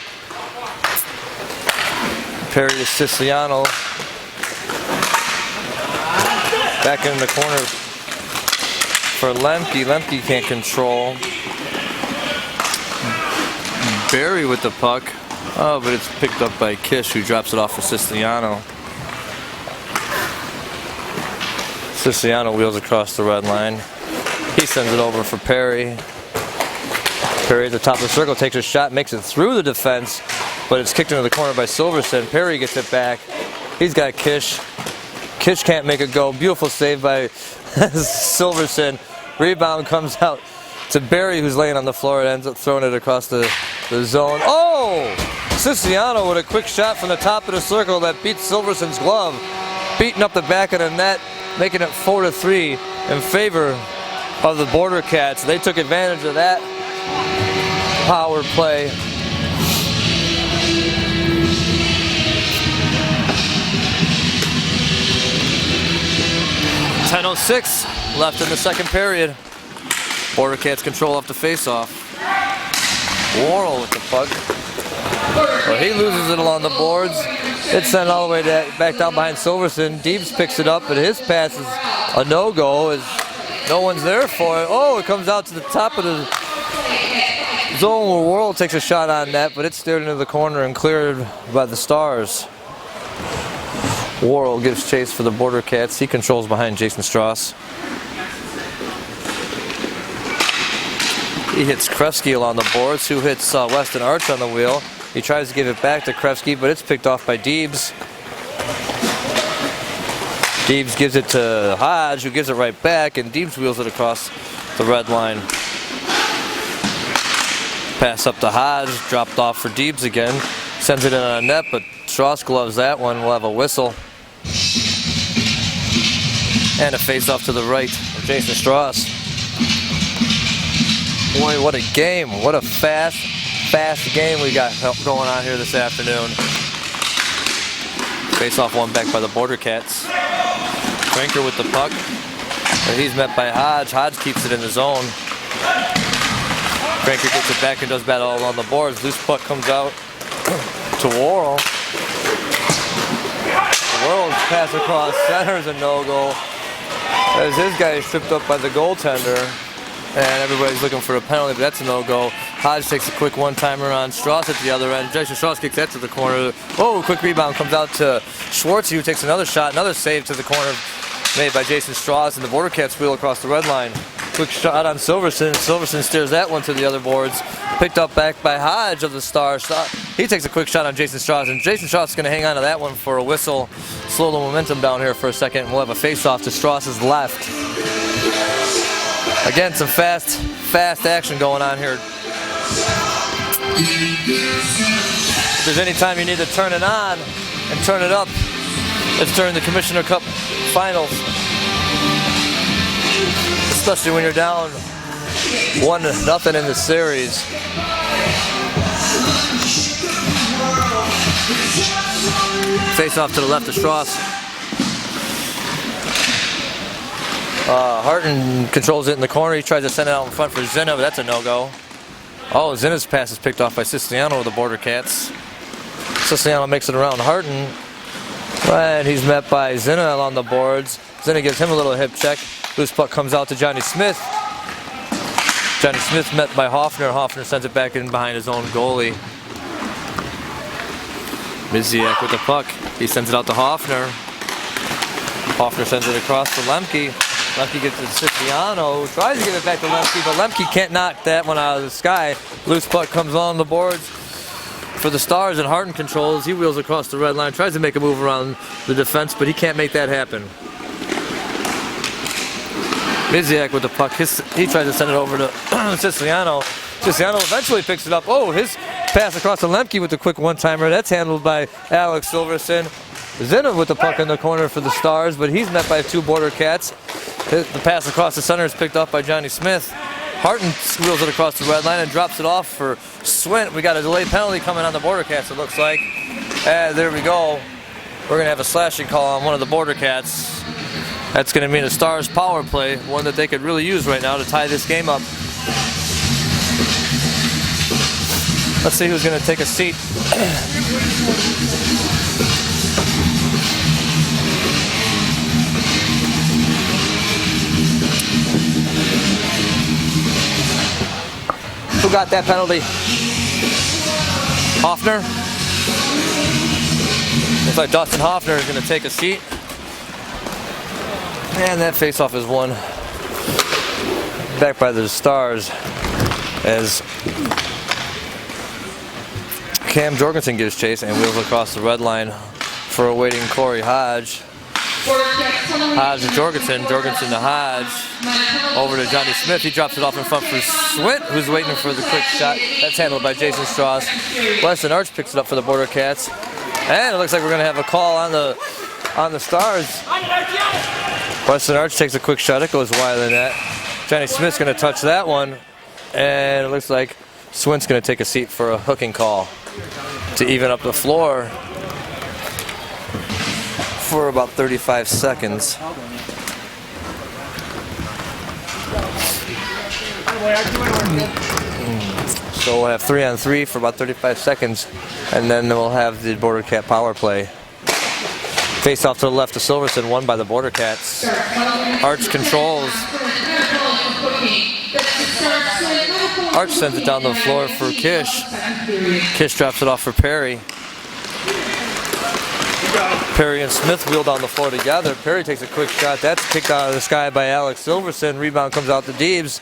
Perry to Siciliano. Back in the corner for Lemke. Lemke can't control. Berry with the puck. Oh, but it's picked up by Kish, who drops it off for Siciliano. Siciliano wheels across the red line. He sends it over for Perry. Perry at the top of the circle takes a shot, makes it through the defense, but it's kicked into the corner by Silverson. Perry gets it back. He's got Kish. Kish can't make it go. Beautiful save by Silverson. Rebound comes out to Berry, who's laying on the floor and ends up throwing it across the zone. Oh! Siciliano with a quick shot from the top of the circle that beats Silverson's glove. Beating up the back of the net, making it 4-3 in favor of the Bordercats. They took advantage of that power play. .10:06 left in the second period. Bordercats control off the face-off. Worrell with the puck. Well, he loses it along the boards. It's sent all the way back down behind Silverson. Deebs picks it up, but his pass is a no-go as no one's there for it. Oh, it comes out to the top of the zone where Worrell takes a shot on net, but it's steered into the corner and cleared by the Stars. Worrell gives chase for the Bordercats. He controls behind Jason Strauss. He hits Krefsky along the boards, who hits Weston Arch on the wheel. He tries to give it back to Krefsky, but it's picked off by Deebs. Deebs gives it to Hodge, who gives it right back, and Deebs wheels it across the red line. Pass up to Hodge, dropped off for Deebs again. Sends it in on a net, but Strauss gloves that one. We'll have a whistle. And a face-off to the right of Jason Strauss. Boy, what a game. What a fast game we got going on here this afternoon. Face-off one back by the Bordercats. Franker with the puck. And he's met by Hodge. Hodge keeps it in the zone. Franker gets it back and does battle along the boards. Loose puck comes out to Worrell. Worrell's pass across center is a no-goal, as his guy is tripped up by the goaltender, and everybody's looking for a penalty, but that's a no-go. Hodge takes a quick one-timer on Strauss at the other end. Jason Strauss kicks that to the corner. Oh, quick rebound comes out to Schwartz, who takes another shot, another save to the corner made by Jason Strauss, and the Bordercats wheel across the red line. Quick shot on Silverson. Silverson steers that one to the other boards. Picked up back by Hodge of the Stars. He takes a quick shot on Jason Strauss, and Jason Strauss is going to hang on to that one for a whistle. Slow the momentum down here for a second. We'll have a face-off to Strauss's left. Again, some fast action going on here. If there's any time you need to turn it on and turn it up, It's during the Commissioner Cup Finals. Especially when you're down 1-0 in the series. Face off to the left of Strauss. Harton controls it in the corner. He tries to send it out in front for Zinna, but that's a no-go. Oh, Zinna's pass is picked off by Siciliano of the Bordercats. Siciliano makes it around Harton. And he's met by Zinna along the boards. Zinna gives him a little hip check. Loose puck comes out to Johnny Smith. Johnny Smith met by Hoffner. Hoffner sends it back in behind his own goalie. Miziak with the puck. He sends it out to Hoffner. Hoffner sends it across to Lemke. Lemke gets it to Siciliano. Tries to give it back to Lemke, but Lemke can't knock that one out of the sky. Loose puck comes on the boards for the Stars, and Harton controls. He wheels across the red line, tries to make a move around the defense, but he can't make that happen. Miziak with the puck. He tries to send it over to Siciliano. Siciliano eventually picks it up. Oh, his pass across to Lemke with the quick one-timer. That's handled by Alex Silverson. Zinna with the puck in the corner for the Stars, but he's met by 2 Bordercats. The pass across the center is picked up by Johnny Smith. Harton wheels it across the red line and drops it off for Swint. We got a delayed penalty coming on the Bordercats, it looks like. And there we go. We're going to have a slashing call on one of the Bordercats. That's going to mean a Stars power play, one that they could really use right now to tie this game up. Let's see who's going to take a seat. Who got that penalty? Hoffner? Looks like Dustin Hoffner is going to take a seat. And that faceoff is won back by the Stars as Cam Jorgensen gives chase and wheels across the red line for a waiting Corey Hodge. Hodge to Jorgensen, Jorgensen to Hodge, over to Johnny Smith. He drops it off in front for Swint, who's waiting for the quick shot. That's handled by Jason Strauss. Weston Arch picks it up for the Bordercats. And it looks like we're going to have a call on the Stars. Weston Arch takes a quick shot. It goes wide of the net. Johnny Smith's going to touch that one. And it looks like Swint's going to take a seat for a hooking call to even up the floor for about 35 seconds. So we'll have 3-on-3 for about 35 seconds, and then we'll have the Bordercat power play. Face off to the left of Silverson, won by the Bordercats. Arch controls. Arch sends it down the floor for Kish. Kish drops it off for Perry. Perry and Smith wheel down the floor together. Perry takes a quick shot. That's kicked out of the sky by Alex Silverson. Rebound comes out to Deebs.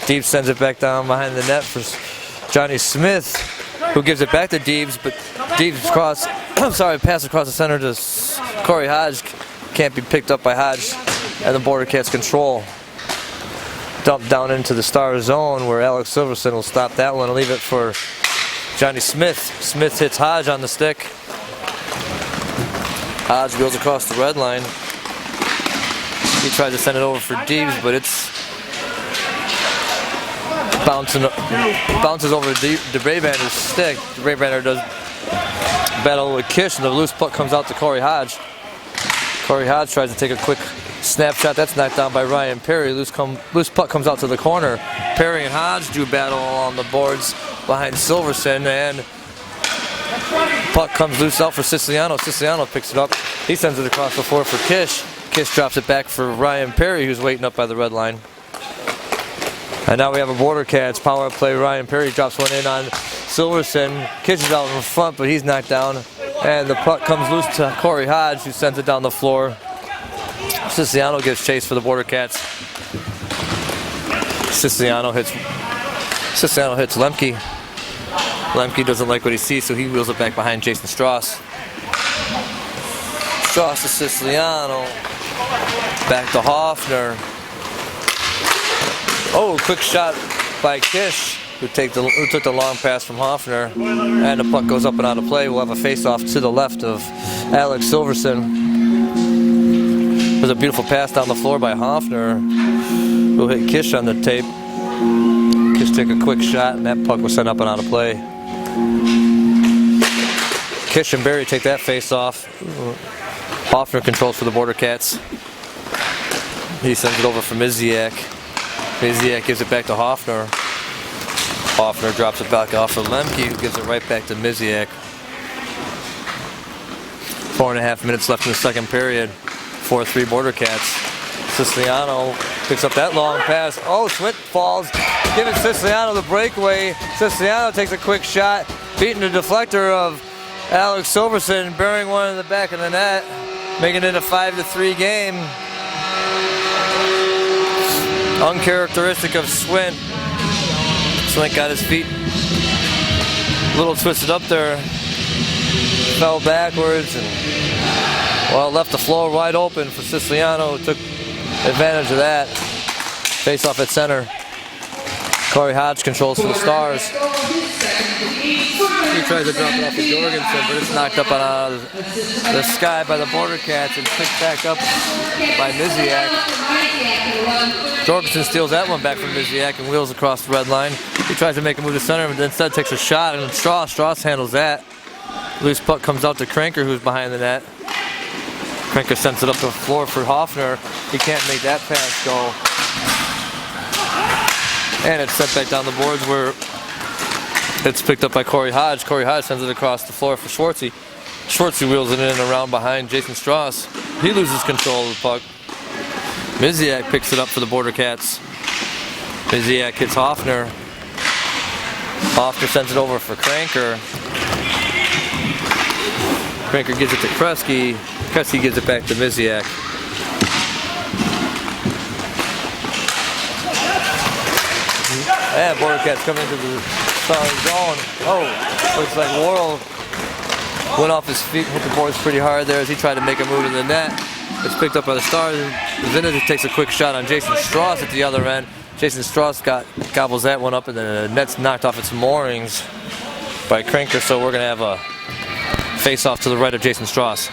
Deebs sends it back down behind the net for Johnny Smith, who gives it back to Deebs, but Deebs pass across the center to Corey Hodge. Can't be picked up by Hodge, and the Bordercats control. Dump down into the Star zone where Alex Silverson will stop that one and leave it for Johnny Smith. Smith hits Hodge on the stick. Hodge goes across the red line. He tries to send it over for Deebs, but it's bounces over to Braybander's stick. Braybander does battle with Kish, and the loose puck comes out to Corey Hodge. Corey Hodge tries to take a quick snapshot. That's knocked down by Ryan Perry. Loose puck comes out to the corner. Perry and Hodge do battle on the boards behind Silverson, and puck comes loose out for Siciliano. Siciliano picks it up. He sends it across the floor for Kish. Kish drops it back for Ryan Perry, who's waiting up by the red line. And now we have a Bordercats power play. Ryan Perry drops one in on Silverson. Kish is out in front, but he's knocked down. And the puck comes loose to Corey Hodge, who sends it down the floor. Siciliano gives chase for the Bordercats. Siciliano hits Lemke. Lemke doesn't like what he sees, so he wheels it back behind Jason Strauss. Strauss to Siciliano. Back to Hoffner. Oh, quick shot by Kish, who took the long pass from Hoffner. And the puck goes up and out of play. We'll have a face-off to the left of Alex Silverson. There's a beautiful pass down the floor by Hoffner. Who hit Kish on the tape. Kish took a quick shot, and that puck was sent up and out of play. Kish and Barry take that face off. Hoffner controls for the Bordercats. He sends it over for Miziak. Miziak gives it back to Hoffner. Hoffner drops it back off for Lemke, who gives it right back to Miziak. 4.5 minutes left in the second period. 4-3 Bordercats. Siciliano picks up that long pass. Oh, Swint falls, giving Siciliano the breakaway. Siciliano takes a quick shot, beating the deflector of Alex Silverson, burying one in the back of the net, making it a 5-3 game. Uncharacteristic of Swint. Swint got his feet a little twisted up there, fell backwards, and well, left the floor wide open for Siciliano, who took advantage of that. Face off at center. Corey Hodge controls for the Stars. He tries to drop it off to Jorgensen, but it's knocked up out of the sky by the Bordercats and picked back up by Miziak. Jorgensen steals that one back from Miziak and wheels across the red line. He tries to make a move to center, but instead takes a shot, and Strauss handles that. Loose puck comes out to Kranker, who's behind the net. Kranker sends it up the floor for Hoffner. He can't make that pass go. And it's sent back down the boards where it's picked up by Corey Hodge. Corey Hodge sends it across the floor for Schwartzy. Schwartzy wheels it in and around behind Jason Strauss. He loses control of the puck. Miziak picks it up for the Bordercats. Miziak hits Hoffner. Hoffner sends it over for Kranker. Kranker gives it to Kresge. Kresge gives it back to Miziak. And Bordercats come into the Stars zone. Oh, looks like Worrell went off his feet, hit the boards pretty hard there as he tried to make a move in the net. It's picked up by the Stars. Zinnick takes a quick shot on Jason Strauss at the other end. Jason Strauss gobbles that one up, and then the net's knocked off its moorings by Kranker, so we're going to have a face-off to the right of Jason Strauss.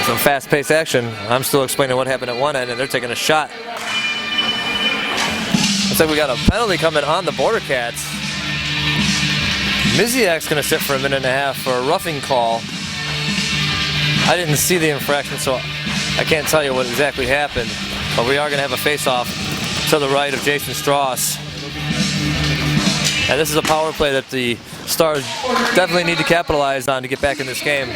Some fast-paced action. I'm still explaining what happened at one end, and they're taking a shot. Looks like we got a penalty coming on the Bordercats. Miziak's going to sit for a minute and a half for a roughing call. I didn't see the infraction, so I can't tell you what exactly happened. But we are going to have a face-off to the right of Jason Strauss. And this is a power play that the Stars definitely need to capitalize on to get back in this game.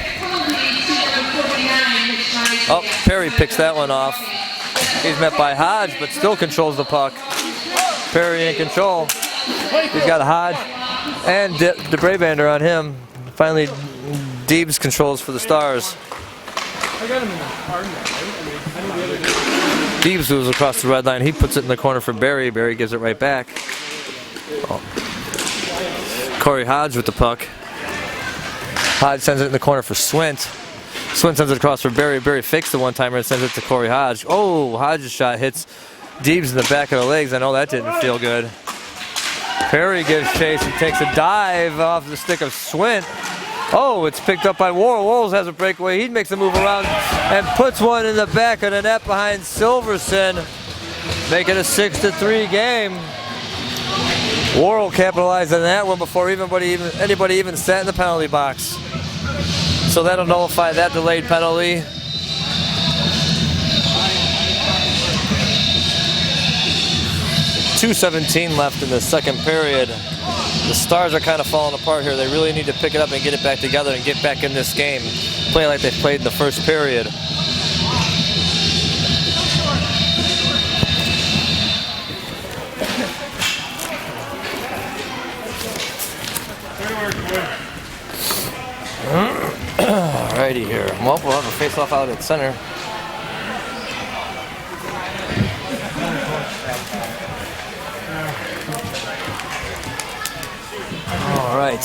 Oh, Perry picks that one off. He's met by Hodge, but still controls the puck. Perry in control. He's got Hodge and DeBrabander on him. Finally, Deebs controls for the Stars. Deebs moves across the red line. He puts it in the corner for Barry. Barry gives it right back. Oh. Corey Hodge with the puck. Hodge sends it in the corner for Swint. Swint sends it across for Barry. Barry fakes the one-timer and sends it to Corey Hodge. Oh, Hodge's shot hits Deebs in the back of the legs. I know that didn't feel good. Perry gives chase and takes a dive off the stick of Swint. Oh, it's picked up by Worrell. Worrell has a breakaway. He makes a move around and puts one in the back of the net behind Silverson, making a 6-3 game. Worrell capitalized on that one before anybody even sat in the penalty box. So that'll nullify that delayed penalty. .2:17 left in the second period. The Stars are kind of falling apart here. They really need to pick it up and get it back together and get back in this game. Play like they played in the first period. Alrighty here. Well, we'll have a face-off out at center. All right,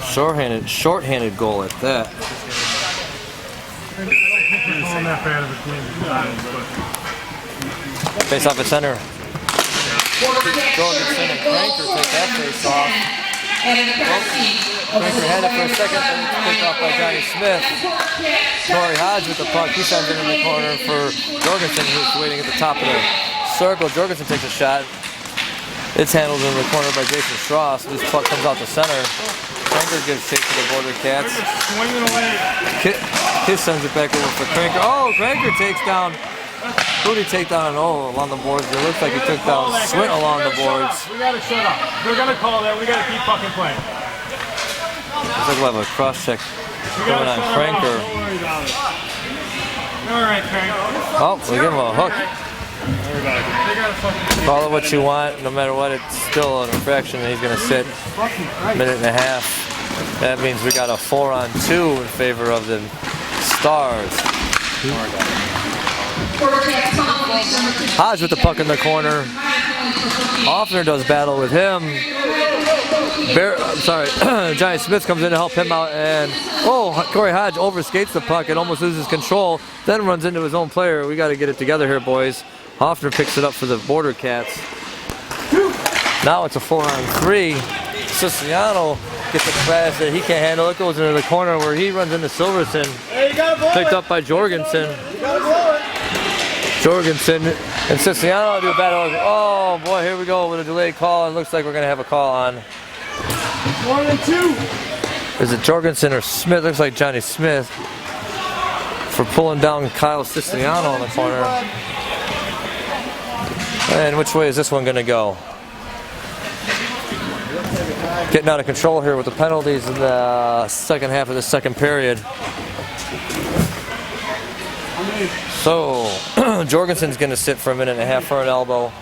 short-handed goal at that. Face-off at center. Jorgensen and Kranker take that face-off. Cranker had it for a second, then it's picked off by Johnny Smith. Corey Hodge with the puck. He sends it in the corner for Jorgensen, who's waiting at the top of the circle. Jorgensen takes a shot. It's handled in the corner by Jason Strauss. This puck comes out the center. Cranker gives chase to the Bordercats. Kiss sends it back over for Cranker. Oh, Cranker takes down. Who did he take down along the boards? It looks like he took down Swint along the boards. We gotta shut up. They're gonna call that. We gotta keep fucking playing. Looks like we'll have a cross check coming on Cranker. All right, Crank. Oh, we give him a hook. Call it what you want, no matter what, it's still an infraction, and he's going to sit a minute and a half. That means we got a 4-on-2 in favor of the Stars. Hodge with the puck in the corner. Offner does battle with him. Johnny Smith comes in to help him out, and Corey Hodge overskates the puck and almost loses control, then runs into his own player. We got to get it together here, boys. Hoffner picks it up for the Bordercats. Now it's a 4-on-3. Siciliano gets a pass that he can't handle. It goes into the corner where he runs into Silverson. Picked up by Jorgensen. Jorgensen and Siciliano do a battle. Oh boy, here we go with a delayed call. It looks like we're going to have a call on. 1 and 2. Is it Jorgensen or Smith? Looks like Johnny Smith for pulling down Kyle Siciliano in the corner. And which way is this one going to go? Getting out of control here with the penalties in the second half of the second period. So, Jorgensen's going to sit for a minute and a half for an elbow.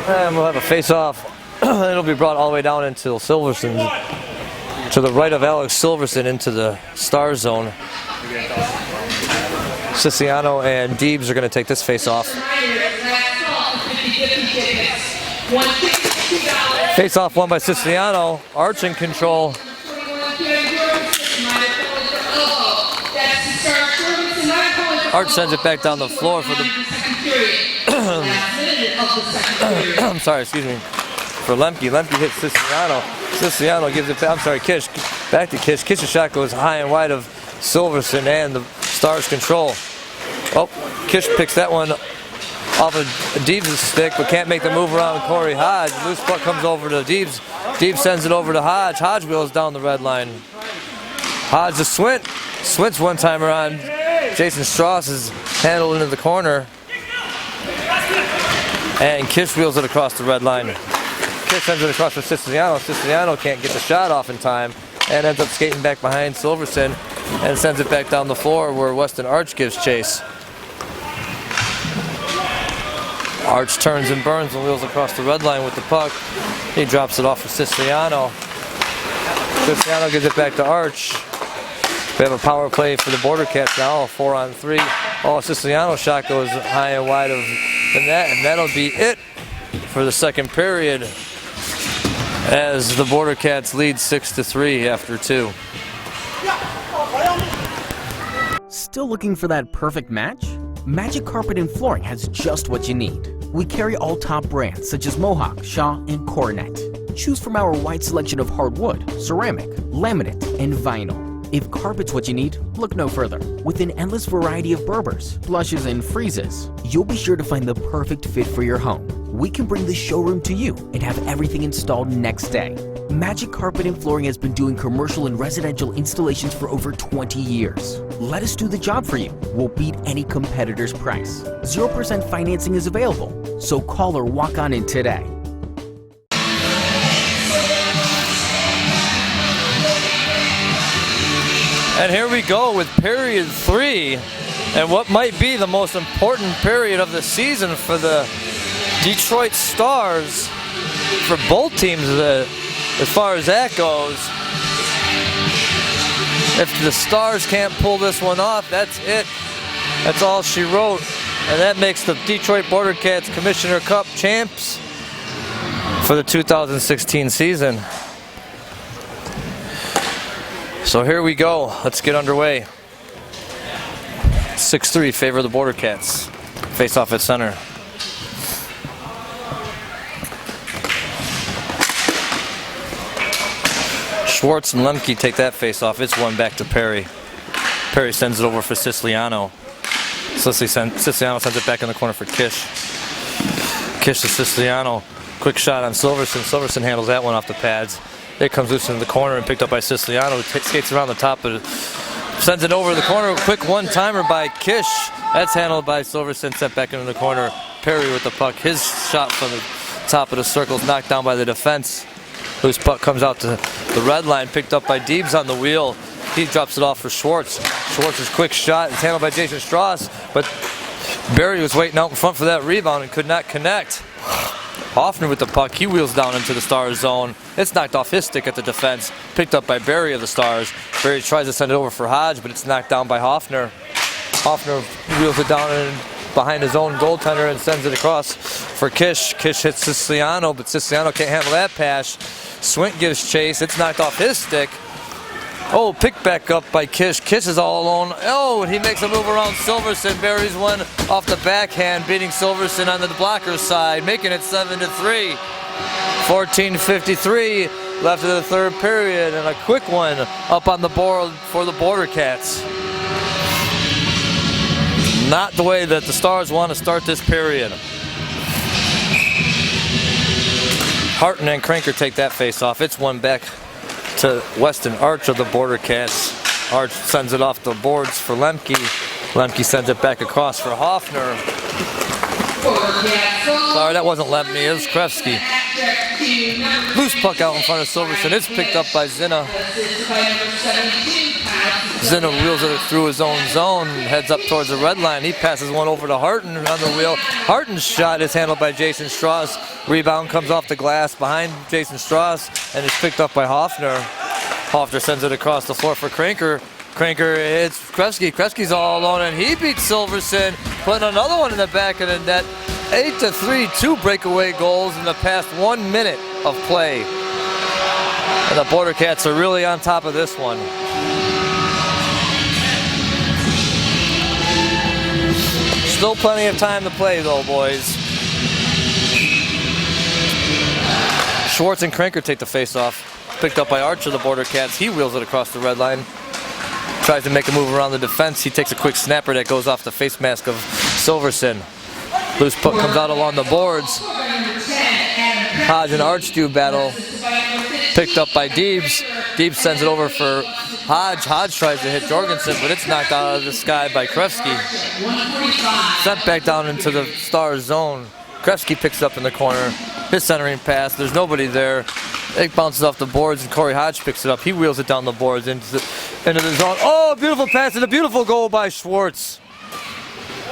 And we'll have a face-off. It'll be brought all the way down until Silverson, to the right of Alex Silverson into the Star zone. Siciliano and Deebs are going to take this face-off. Face-off won by Siciliano. Arch in control. Arch sends it back down the floor for the... I'm sorry, excuse me. For Lemke. Lemke hits Siciliano. Siciliano gives it back. I'm sorry, Kish. Back to Kish. Kish's shot goes high and wide of Silverson and the Stars' control. Oh, Kish picks that one off of Deebs' stick, but can't make the move around Corey Hodge. Loose puck comes over to Deebs. Deebs sends it over to Hodge. Hodge wheels down the red line. Hodge to Swint. Swint's one-timer on Jason Strauss is handled into the corner. And Kish wheels it across the red line. Kish sends it across for Siciliano. Siciliano can't get the shot off in time and ends up skating back behind Silverson and sends it back down the floor where Weston Arch gives chase. Arch turns and burns and wheels across the red line with the puck. He drops it off for Siciliano. Siciliano gives it back to Arch. We have a power play for the Bordercats now, a 4-on-3. Oh, Siciliano's shot goes high and wide of the net, and that'll be it for the second period as the Bordercats lead 6-3 after 2. Still looking for that perfect match? Magic Carpet and Flooring has just what you need. We carry all top brands such as Mohawk, Shaw, and Coronet. Choose from our wide selection of hardwood, ceramic, laminate, and vinyl. If carpet's what you need, look no further. With an endless variety of Berbers, plushes, and freezes, you'll be sure to find the perfect fit for your home. We can bring the showroom to you and have everything installed next day. Magic Carpet and Flooring has been doing commercial and residential installations for over 20 years. Let us do the job for you. We'll beat any competitor's price. 0% financing is available, so call or walk on in today. And here we go with period 3, and what might be the most important period of the season for the Detroit Stars, for both teams as far as that goes. If the Stars can't pull this one off, that's it. That's all she wrote. And that makes the Detroit Bordercats Commissioner Cup champs for the 2016 season. So here we go. Let's get underway. 6-3 favor the Bordercats. Face off at center. Schwartz and Lemke take that face off. It's one back to Perry. Perry sends it over for Siciliano. Siciliano sends it back in the corner for Kish. Kish to Siciliano. Quick shot on Silverson. Silverson handles that one off the pads. It comes loose into the corner and picked up by Siciliano. Skates around the top, but sends it over the corner. Quick one-timer by Kish. That's handled by Silverson, sent back into the corner. Perry with the puck. His shot from the top of the circle is knocked down by the defense. Loose puck comes out to the red line, picked up by Deebs on the wheel. He drops it off for Schwartz. Schwartz's quick shot is handled by Jason Strauss, but Barry was waiting out in front for that rebound and could not connect. Hoffner with the puck, he wheels down into the Stars zone. It's knocked off his stick at the defense, picked up by Barry of the Stars. Barry tries to send it over for Hodge, but it's knocked down by Hoffner. Hoffner wheels it down and behind his own goaltender and sends it across for Kish. Kish hits Siciliano, but Siciliano can't handle that pass. Swint gives chase. It's knocked off his stick. Oh, picked back up by Kish. Kish is all alone. Oh, and he makes a move around Silverson. Buries one off the backhand, beating Silverson on the blocker side, making it 7-3. 14:53 left in the third period, and a quick one up on the board for the Bordercats. Not the way that the Stars want to start this period. Harton and Cranker take that face off. It's one back to Weston Arch of the Bordercats. Arch sends it off the boards for Lemke. Lemke sends it back across for Hoffner. Sorry, that wasn't Lemke, it was Krefsky. Loose puck out in front of Silverson. It's picked up by Zinna. Zinna wheels it through his own zone, heads up towards the red line. He passes one over to Harton on the wheel. Harton's shot is handled by Jason Strauss. Rebound comes off the glass behind Jason Strauss and is picked up by Hoffner. Hoffner sends it across the floor for Cranker. Cranker hits Krefsky. Krefsky's all alone and he beats Silverson, putting another one in the back of the net. 8-3, 2 breakaway goals in the past 1 minute of play. And the Bordercats are really on top of this one. Still plenty of time to play though, boys. Schwartz and Cranker take the face-off. Picked up by Archer of the Bordercats. He wheels it across the red line. Tries to make a move around the defense. He takes a quick snapper that goes off the face mask of Silverson. Loose puck comes out along the boards. Hodge and Arch do battle. Picked up by Deebs. Deebs sends it over for Hodge. Hodge tries to hit Jorgensen, but it's knocked out of the sky by Krefsky. Sent back down into the Stars zone. Krefsky picks up in the corner. His centering pass. There's nobody there. It bounces off the boards, and Corey Hodge picks it up. He wheels it down the boards into the zone. Oh, beautiful pass and a beautiful goal by Schwartz.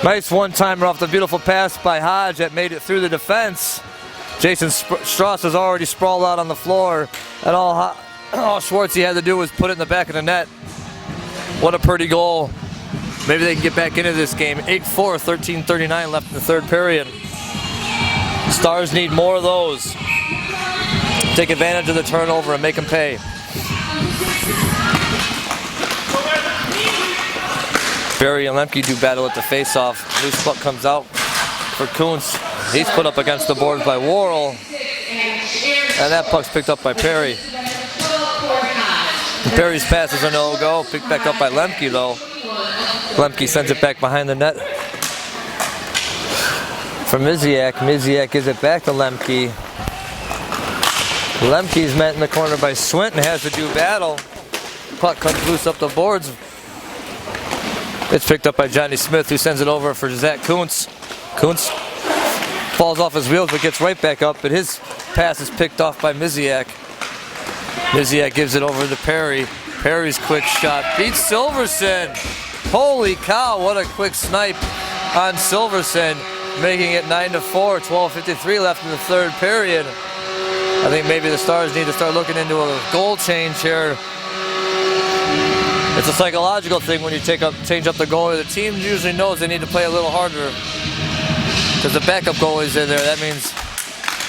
Nice one-timer off the beautiful pass by Hodge that made it through the defense. Jason Strauss was already sprawled out on the floor, and all Schwartz had to do was put it in the back of the net. What a pretty goal. Maybe they can get back into this game. 8-4, 13:39 left in the third period. Stars need more of those. Take advantage of the turnover and make them pay. Barry and Lemke do battle at the face-off. Loose puck comes out for Kuntz. He's put up against the boards by Worrell. And that puck's picked up by Perry. Perry's pass is a no-go. Picked back up by Lemke, though. Lemke sends it back behind the net for Miziak. Miziak gives it back to Lemke. Lemke's met in the corner by Swint and has to do battle. Puck comes loose up the boards. It's picked up by Johnny Smith, who sends it over for Zach Kuntz. Kuntz falls off his wheels but gets right back up, but his pass is picked off by Miziak. Miziak gives it over to Perry. Perry's quick shot beats Silverson. Holy cow, what a quick snipe on Silverson, making it 9-4, 12:53 left in the third period. I think maybe the Stars need to start looking into a goal change here. It's a psychological thing when you change up the goalie. The team usually knows they need to play a little harder because the backup goalie's in there. That means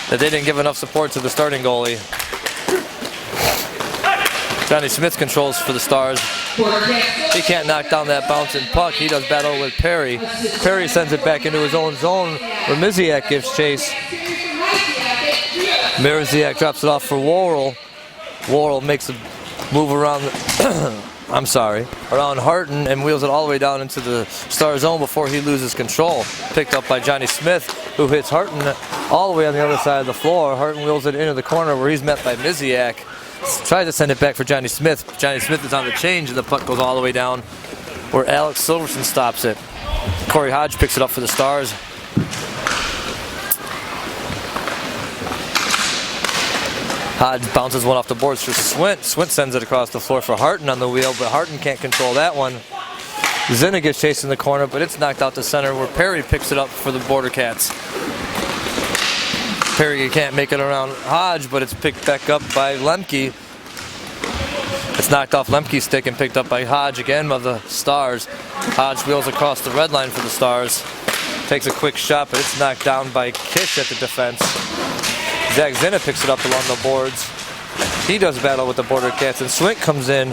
that they didn't give enough support to the starting goalie. Johnny Smith controls for the Stars. He can't knock down that bouncing puck. He does battle with Perry. Perry sends it back into his own zone where Miziak gives chase. Miziak drops it off for Worrell. Worrell makes a move around around Harton and wheels it all the way down into the star zone before he loses control. Picked up by Johnny Smith, who hits Harton all the way on the other side of the floor. Harton wheels it into the corner where he's met by Miziak. Tries to send it back for Johnny Smith. Johnny Smith is on the change and the puck goes all the way down where Alex Silverson stops it. Corey Hodge picks it up for the Stars. Hodge bounces one off the boards for Swint. Swint sends it across the floor for Harton on the wheel, but Harton can't control that one. Zinna gets chased in the corner, but it's knocked out to center where Perry picks it up for the Bordercats. Perry can't make it around Hodge, but it's picked back up by Lemke. It's knocked off Lemke's stick and picked up by Hodge again of the Stars. Hodge wheels across the red line for the Stars. Takes a quick shot, but it's knocked down by Kish at the defense. Zach Zinna picks it up along the boards. He does battle with the Bordercats, and Swint comes in,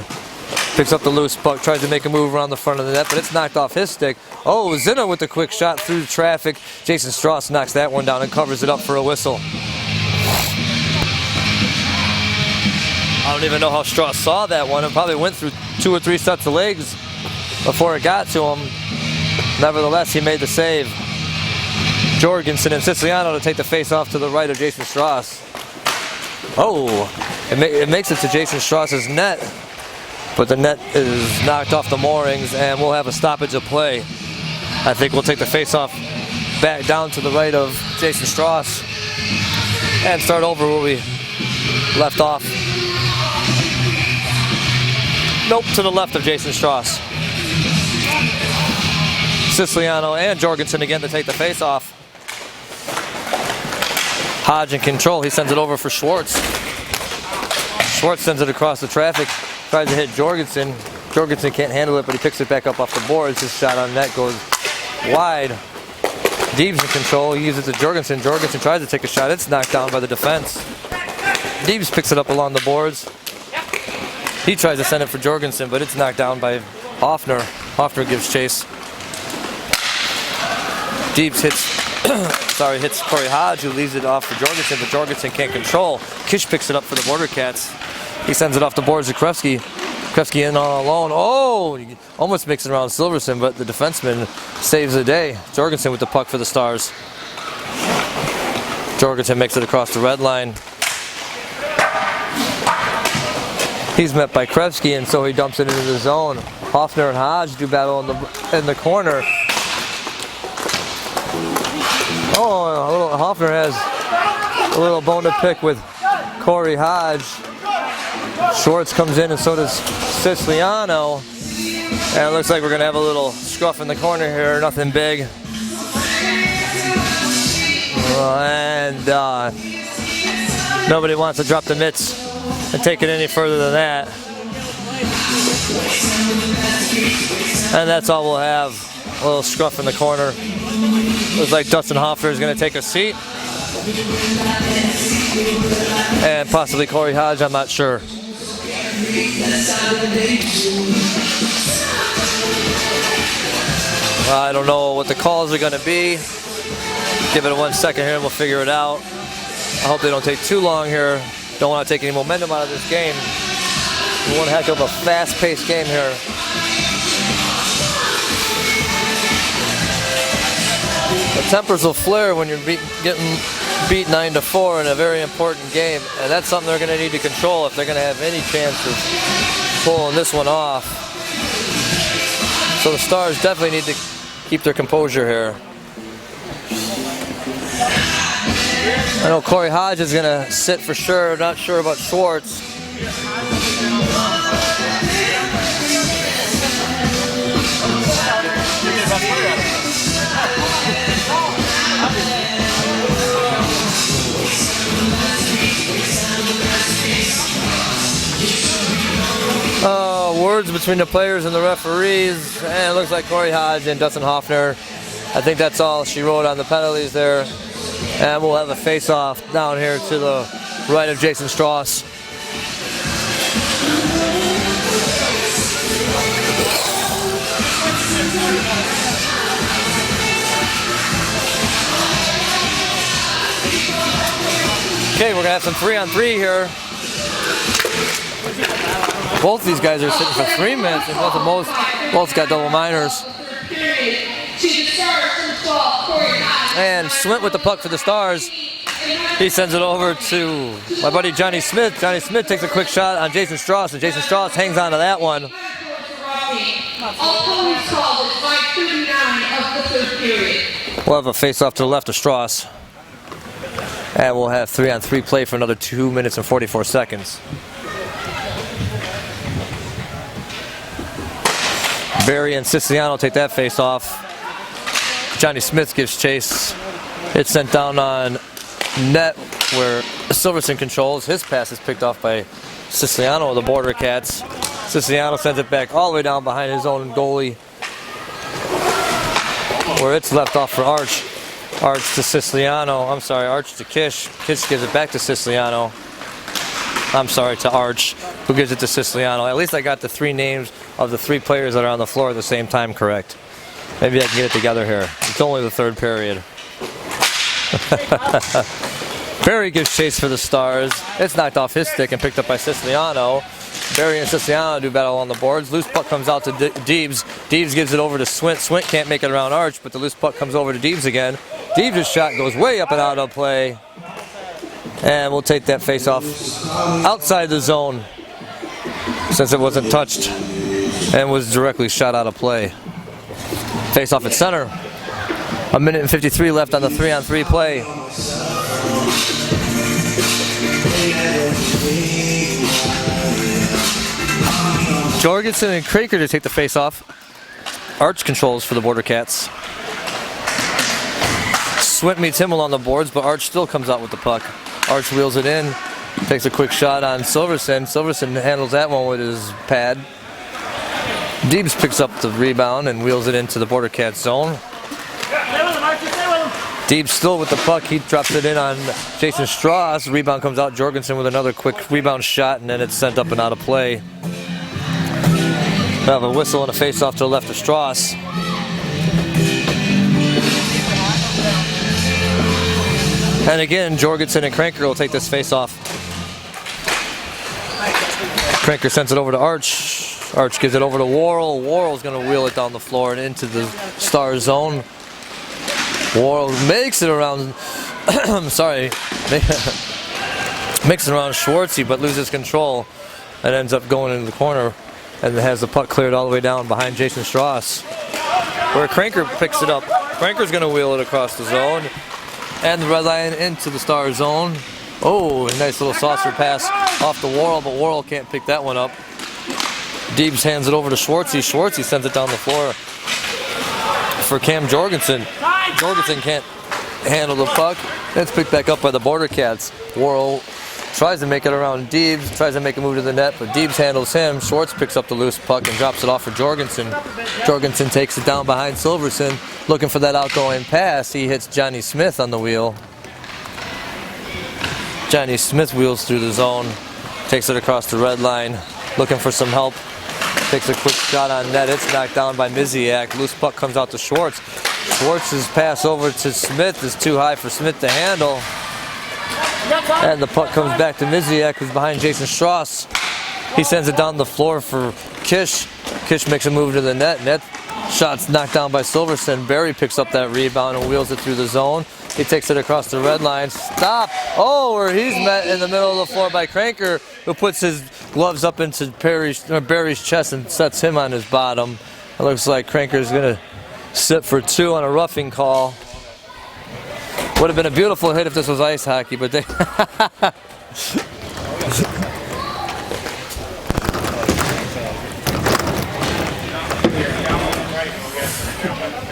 picks up the loose puck, tries to make a move around the front of the net, but it's knocked off his stick. Oh, Zinna with the quick shot through the traffic. Jason Strauss knocks that one down and covers it up for a whistle. I don't even know how Strauss saw that one. It probably went through 2 or 3 sets of legs before it got to him. Nevertheless, he made the save. Jorgensen and Siciliano to take the face off to the right of Jason Strauss. Oh, it makes it to Jason Strauss's net, but the net is knocked off the moorings and we'll have a stoppage of play. I think we'll take the face off back down to the right of Jason Strauss and start over where we left off. Nope, to the left of Jason Strauss. Siciliano and Jorgensen again to take the face off. Hodge in control, he sends it over for Schwartz. Schwartz sends it across the traffic, tries to hit Jorgensen. Jorgensen can't handle it, but he picks it back up off the boards. His shot on net goes wide. Deeb's in control, he uses it to Jorgensen. Jorgensen tries to take a shot, it's knocked down by the defense. Deeb's picks it up along the boards. He tries to send it for Jorgensen, but it's knocked down by Hoffner. Hoffner gives chase. Deeb's hits Corey Hodge, who leaves it off for Jorgensen, but Jorgensen can't control. Kish picks it up for the Bordercats. He sends it off the boards to Krefsky. Krefsky in all alone. Oh, he almost makes it around Silverson, but the defenseman saves the day. Jorgensen with the puck for the Stars. Jorgensen makes it across the red line. He's met by Krefsky, and so he dumps it into the zone. Hoffner and Hodge do battle in the corner. Oh, Hoffner has a little bone to pick with Corey Hodge. Schwartz comes in and so does Siciliano. And it looks like we're going to have a little scruff in the corner here, nothing big. And nobody wants to drop the mitts and take it any further than that. And that's all we'll have, a little scruff in the corner. Looks like Dustin Hoffner is going to take a seat. And possibly Corey Hodge, I'm not sure. I don't know what the calls are going to be. Give it 1 second here and we'll figure it out. I hope they don't take too long here. Don't want to take any momentum out of this game. We want to have a fast-paced game here. The tempers will flare when you're getting beat 9-4 in a very important game, and that's something they're going to need to control if they're going to have any chance of pulling this one off. So the Stars definitely need to keep their composure here. I know Corey Hodge is going to sit for sure, not sure about Schwartz. Words between the players and the referees, and it looks like Corey Hodge and Dustin Hoffner. I think that's all she wrote on the penalties there. And we'll have a face-off down here to the right of Jason Strauss. Okay, we're gonna have some 3-on-3 here. Both these guys are sitting for 3 minutes, and both got double minors. And Swint with the puck for the Stars. He sends it over to my buddy Johnny Smith. Johnny Smith takes a quick shot on Jason Strauss, and Jason Strauss hangs on to that one. We'll have a face-off to the left of Strauss. And we'll have 3-on-3 play for another 2 minutes and 44 seconds. Barry and Siciliano take that face-off. Johnny Smith gives chase. It's sent down on net where Silverson controls. His pass is picked off by Siciliano of the Bordercats. Siciliano sends it back all the way down behind his own goalie, where it's left off for Arch. Arch to Siciliano. I'm sorry, Arch to Kish. Kish gives it back to Siciliano. I'm sorry, to Arch, who gives it to Siciliano. At least I got the 3 names of the 3 players that are on the floor at the same time correct. Maybe I can get it together here. It's only the 3rd period. Barry gives chase for the Stars. It's knocked off his stick and picked up by Siciliano. Barry and Siciliano do battle on the boards. Loose puck comes out to Deebs. Deebs gives it over to Swint. Swint can't make it around Arch, but the loose puck comes over to Deebs again. Deebs' shot goes way up and out of play. And we'll take that face off outside the zone, since it wasn't touched and was directly shot out of play. Face off at center. 1 minute and 53 left on the 3-on-3 play. Jorgensen and Craker to take the face off. Arch controls for the Bordercats. Swint meets Himmel on the boards, but Arch still comes out with the puck. Arch wheels it in, takes a quick shot on Silverson. Silverson handles that one with his pad. Deebs picks up the rebound and wheels it into the Bordercats zone. Deebs still with the puck. He drops it in on Jason Strauss. Rebound comes out. Jorgensen with another quick rebound shot, and then it's sent up and out of play. We'll have a whistle and a face-off to the left of Strauss. And again, Jorgensen and Cranker will take this face-off. Cranker sends it over to Arch. Arch gives it over to Worrell. Worrell's going to wheel it down the floor and into the Star zone. Worrell makes it around, sorry, makes it around Schwartzy, but loses control and ends up going into the corner and has the puck cleared all the way down behind Jason Strauss, where Cranker picks it up. Cranker's going to wheel it across the zone and the red line into the Star zone. Oh, a nice little saucer pass off to Worrell, but Worrell can't pick that one up. Deebs hands it over to Schwartzy. Schwartzy sends it down the floor for Cam Jorgensen. Jorgensen can't handle the puck. It's picked back up by the Bordercats. Worrell tries to make it around Deebs, tries to make a move to the net, but Deebs handles him. Schwartz picks up the loose puck and drops it off for Jorgensen. Jorgensen takes it down behind Silverson, looking for that outgoing pass. He hits Johnny Smith on the wheel. Johnny Smith wheels through the zone, takes it across the red line, looking for some help. Takes a quick shot on net. It's knocked down by Miziak. Loose puck comes out to Schwartz. Schwartz's pass over to Smith is too high for Smith to handle. And the puck comes back to Miziak, who's behind Jason Strauss. He sends it down the floor for Kish. Kish makes a move to the net. Net shot's knocked down by Silverson. Barry picks up that rebound and wheels it through the zone. He takes it across the red line. Stop! Oh, where he's met in the middle of the floor by Cranker, who puts his gloves up into Barry's chest and sets him on his bottom. It looks like Cranker's going to sit for 2 on a roughing call. Would have been a beautiful hit if this was ice hockey, but they...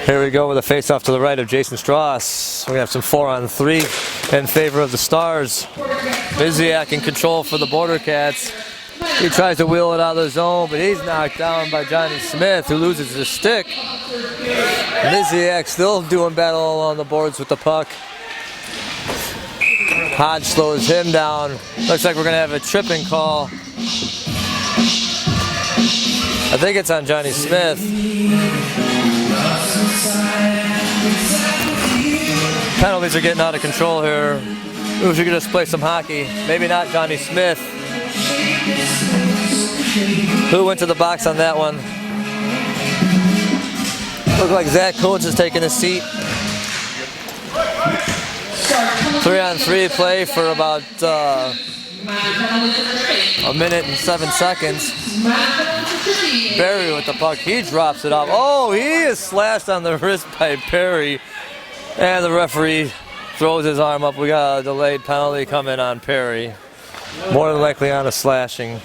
Here we go with a face-off to the right of Jason Strauss. We're going to have some 4-on-3 in favor of the Stars. Miziak in control for the Bordercats. He tries to wheel it out of the zone, but he's knocked down by Johnny Smith, who loses his stick. Miziak still doing battle along the boards with the puck. Hodge slows him down. Looks like we're going to have a tripping call. I think it's on Johnny Smith. Penalties are getting out of control here. Who's gonna just play some hockey? Maybe not Johnny Smith. Who went to the box on that one? Looked like Zach Coates is taking a seat. 3-on-3 play for about a minute and 7 seconds. Barry with the puck, he drops it off. Oh, he is slashed on the wrist by Perry. And the referee throws his arm up. We got a delayed penalty coming on Perry. More than likely on a slashing.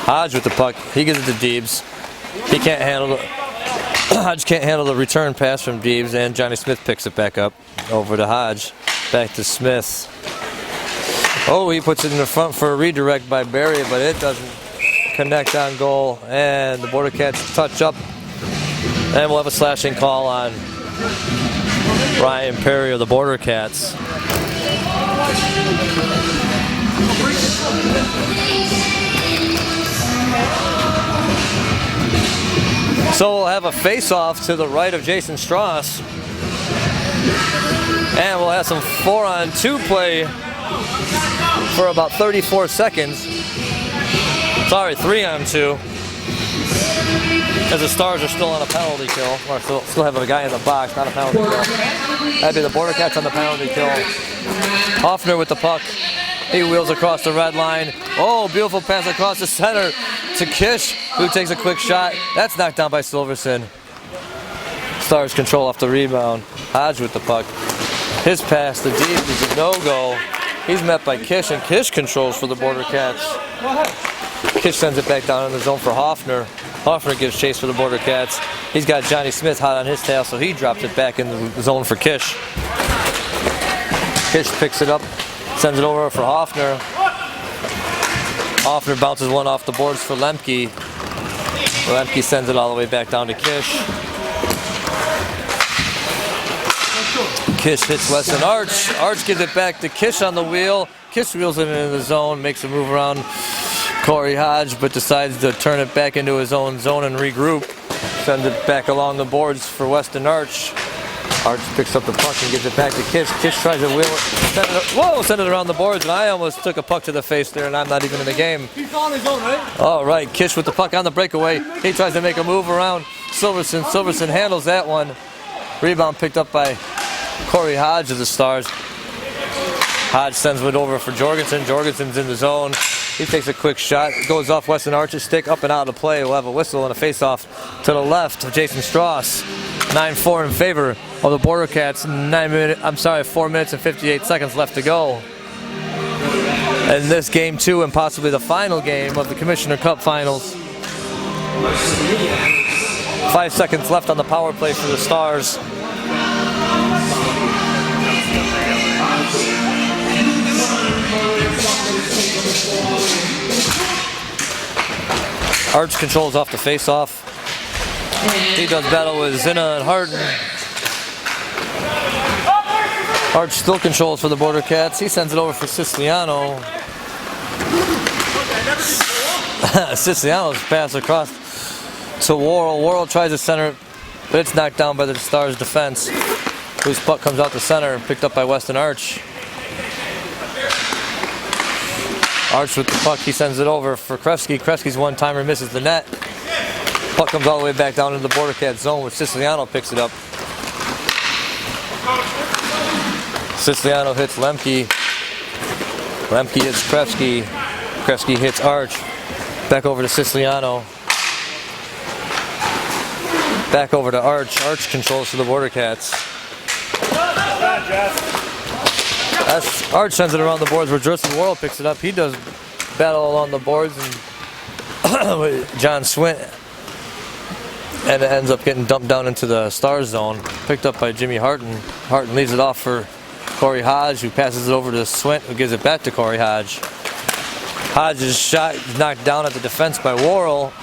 Hodge with the puck, he gives it to Deebs. He can't handle it. Hodge can't handle the return pass from Deebs, and Johnny Smith picks it back up over to Hodge. Back to Smith. Oh, he puts it in the front for a redirect by Barry, but it doesn't connect on goal. And the Bordercats touch up, and we'll have a slashing call on Ryan Perry of the Bordercats. So we'll have a face-off to the right of Jason Strauss. And we'll have some 4-on-2 play for about 34 seconds. Sorry, 3-on-2. As the Stars are still on a penalty kill. Or still have a guy in the box, not a penalty kill. That'd be the Bordercats on the penalty kill. Hoffner with the puck. He wheels across the red line. Oh, beautiful pass across the center to Kish, who takes a quick shot. That's knocked down by Silverson. Stars control off the rebound. Hodge with the puck. His pass to Deeb is a no-go. He's met by Kish, and Kish controls for the Bordercats. Kish sends it back down in the zone for Hoffner. Hoffner gives chase for the Bordercats. He's got Johnny Smith hot on his tail, so he drops it back in the zone for Kish. Kish picks it up, sends it over for Hoffner. Hoffner bounces one off the boards for Lemke. Lemke sends it all the way back down to Kish. Kish hits Weston Arch. Arch gives it back to Kish on the wheel. Kish wheels it into the zone, makes a move around Corey Hodge, but decides to turn it back into his own zone and regroup. Sends it back along the boards for Weston Arch. Arch picks up the puck and gives it back to Kish. Kish tries to wheel it. Send it around the boards, and I almost took a puck to the face there, and I'm not even in the game. He's on his own, right? All right, Kish with the puck on the breakaway. He tries to make a move around Silverson. Silverson handles that one. Rebound picked up by Corey Hodge of the Stars. Hodge sends it over for Jorgensen. Jorgensen's in the zone. He takes a quick shot. Goes off Weston Arch's stick, up and out of play. We'll have a whistle and a face-off to the left of Jason Strauss. 9-4 in favor of the Bordercats. 4 minutes and 58 seconds left to go. And this game 2 and possibly the final game of the Commissioner Cup Finals. 5 seconds left on the power play for the Stars. Arch controls off the face-off. He does battle with Zinna and Harden. Arch still controls for the Bordercats. He sends it over for Siciliano. Siciliano's pass across to Worrell. Worrell tries to center it, but it's knocked down by the Stars' defense. Whose puck comes out the center, picked up by Weston Arch. Arch with the puck, he sends it over for Kresge. Kresge's one-timer misses the net. Puck comes all the way back down into the Bordercat zone, where Siciliano picks it up. Siciliano hits Lemke. Lemke hits Kresge. Kresge hits Arch. Back over to Siciliano. Back over to Arch. Arch controls for the Bordercats. Arch sends it around the boards where Justin Worrell picks it up. He does battle along the boards and with John Swint, and it ends up getting dumped down into the Stars zone. Picked up by Jimmy Harton. Harton leaves it off for Corey Hodge, who passes it over to Swint, who gives it back to Corey Hodge. Hodge's shot is knocked down at the defense by Worrell,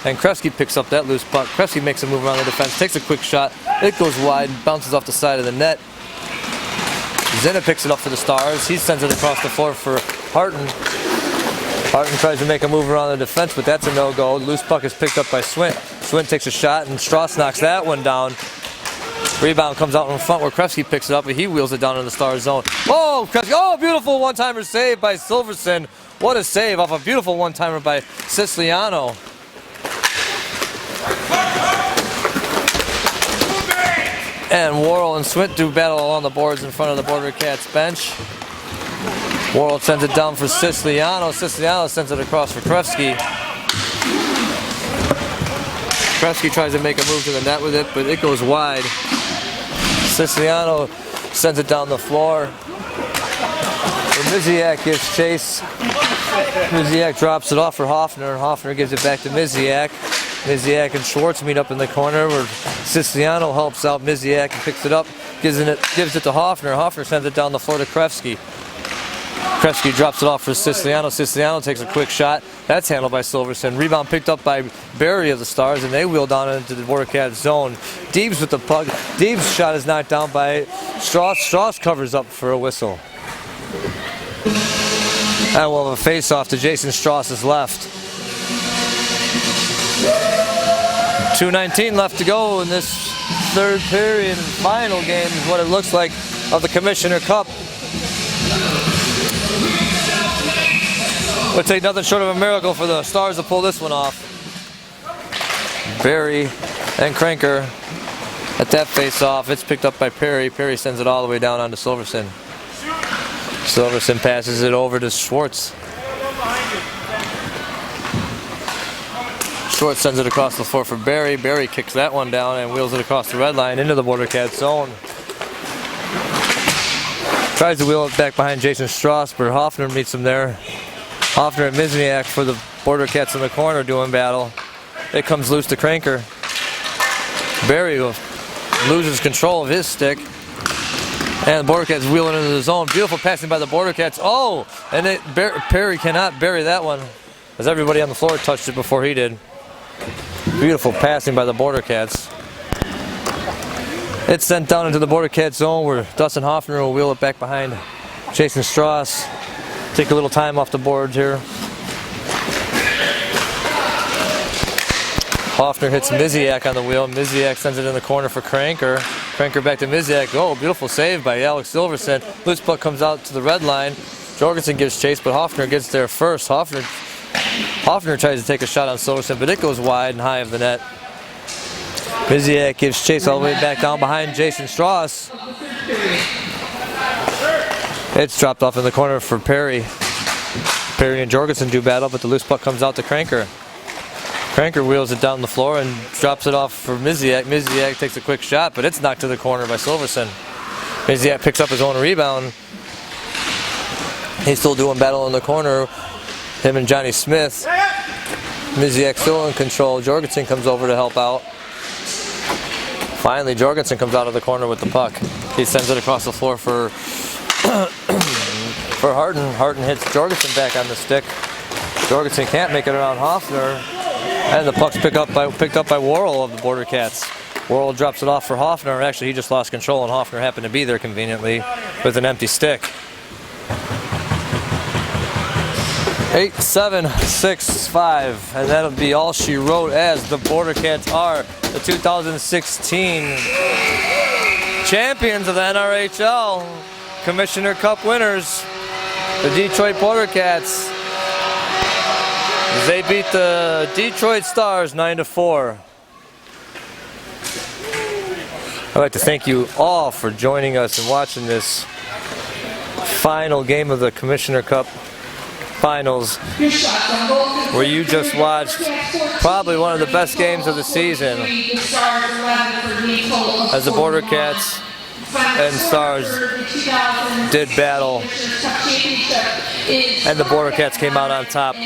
and Kresge picks up that loose puck. Kresge makes a move around the defense, takes a quick shot. It goes wide, bounces off the side of the net. Zinna picks it up for the Stars. He sends it across the floor for Harton. Harton tries to make a move around the defense, but that's a no-go. Loose puck is picked up by Swint. Swint takes a shot, and Strauss knocks that one down. Rebound comes out in front where Kresge picks it up, but he wheels it down in the Stars zone. Oh, Kresge, oh, beautiful one-timer save by Silverson. What a save off a beautiful one-timer by Siciliano. And Worrell and Swint do battle along the boards in front of the Bordercats bench. Worrell sends it down for Siciliano. Siciliano sends it across for Kresge. Kresge tries to make a move to the net with it, but it goes wide. Siciliano sends it down the floor. Miziak gives chase. Miziak drops it off for Hoffner, and Hoffner gives it back to Miziak. Miziak and Schwartz meet up in the corner where Siciliano helps out Miziak and picks it up, gives it to Hoffner. Hoffner sends it down the floor to Kresge. Kresge drops it off for Siciliano. Siciliano takes a quick shot. That's handled by Silverson. Rebound picked up by Barry of the Stars, and they wheel down into the Bordercats zone. Deebs with the puck. Deebs' shot is knocked down by Strauss. Strauss covers up for a whistle. And we'll have a face-off to Jason Strauss's left. 2:19 left to go in this third period and final game is what it looks like of the Commissioner Cup. Would take nothing short of a miracle for the Stars to pull this one off. Barry and Cranker at that face-off. It's picked up by Perry. Perry sends it all the way down onto Silverson. Silverson passes it over to Schwartz. Schwartz sends it across the floor for Barry. Barry kicks that one down and wheels it across the red line into the Bordercats zone. Tries to wheel it back behind Jason Strauss, but Hoffner meets him there. Hoffner and Mizniak for the Bordercats in the corner doing battle. It comes loose to Cranker. Barry loses control of his stick. And the Bordercats wheeling into the zone. Beautiful passing by the Bordercats. Oh! And Perry cannot bury that one, as everybody on the floor touched it before he did. Beautiful passing by the Bordercats. It's sent down into the Bordercats zone where Dustin Hoffner will wheel it back behind Jason Strauss. Take a little time off the board here. Hoffner hits Miziak on the wheel. Miziak sends it in the corner for Cranker. Cranker back to Miziak. Oh, beautiful save by Alex Silverson. Loose puck comes out to the red line. Jorgensen gives chase, but Hoffner gets there first. Hoffner tries to take a shot on Silverson, but it goes wide and high of the net. Miziak gives chase all the way back down behind Jason Strauss. It's dropped off in the corner for Perry. Perry and Jorgensen do battle, but the loose puck comes out to Cranker. Cranker wheels it down the floor and drops it off for Miziak. Miziak takes a quick shot, but it's knocked to the corner by Silverson. Miziak picks up his own rebound. He's still doing battle in the corner. Him and Johnny Smith. Miziak still in control. Jorgensen comes over to help out. Finally, Jorgensen comes out of the corner with the puck. He sends it across the floor for Harden. Harden hits Jorgensen back on the stick. Jorgensen can't make it around Hoffner. And the puck's picked up by Worrell of the Bordercats. Worrell drops it off for Hoffner. Actually, he just lost control, and Hoffner happened to be there conveniently with an empty stick. 8-7, 6-5, and that'll be all she wrote as the Bordercats are the 2016 champions of the NRHL, Commissioner Cup winners, the Detroit Bordercats. They beat the Detroit Stars 9-4. I'd like to thank you all for joining us and watching this final game of the Commissioner Cup Finals, where you just watched probably one of the best games of the season as the Bordercats and Stars did battle, and the Bordercats came out on top.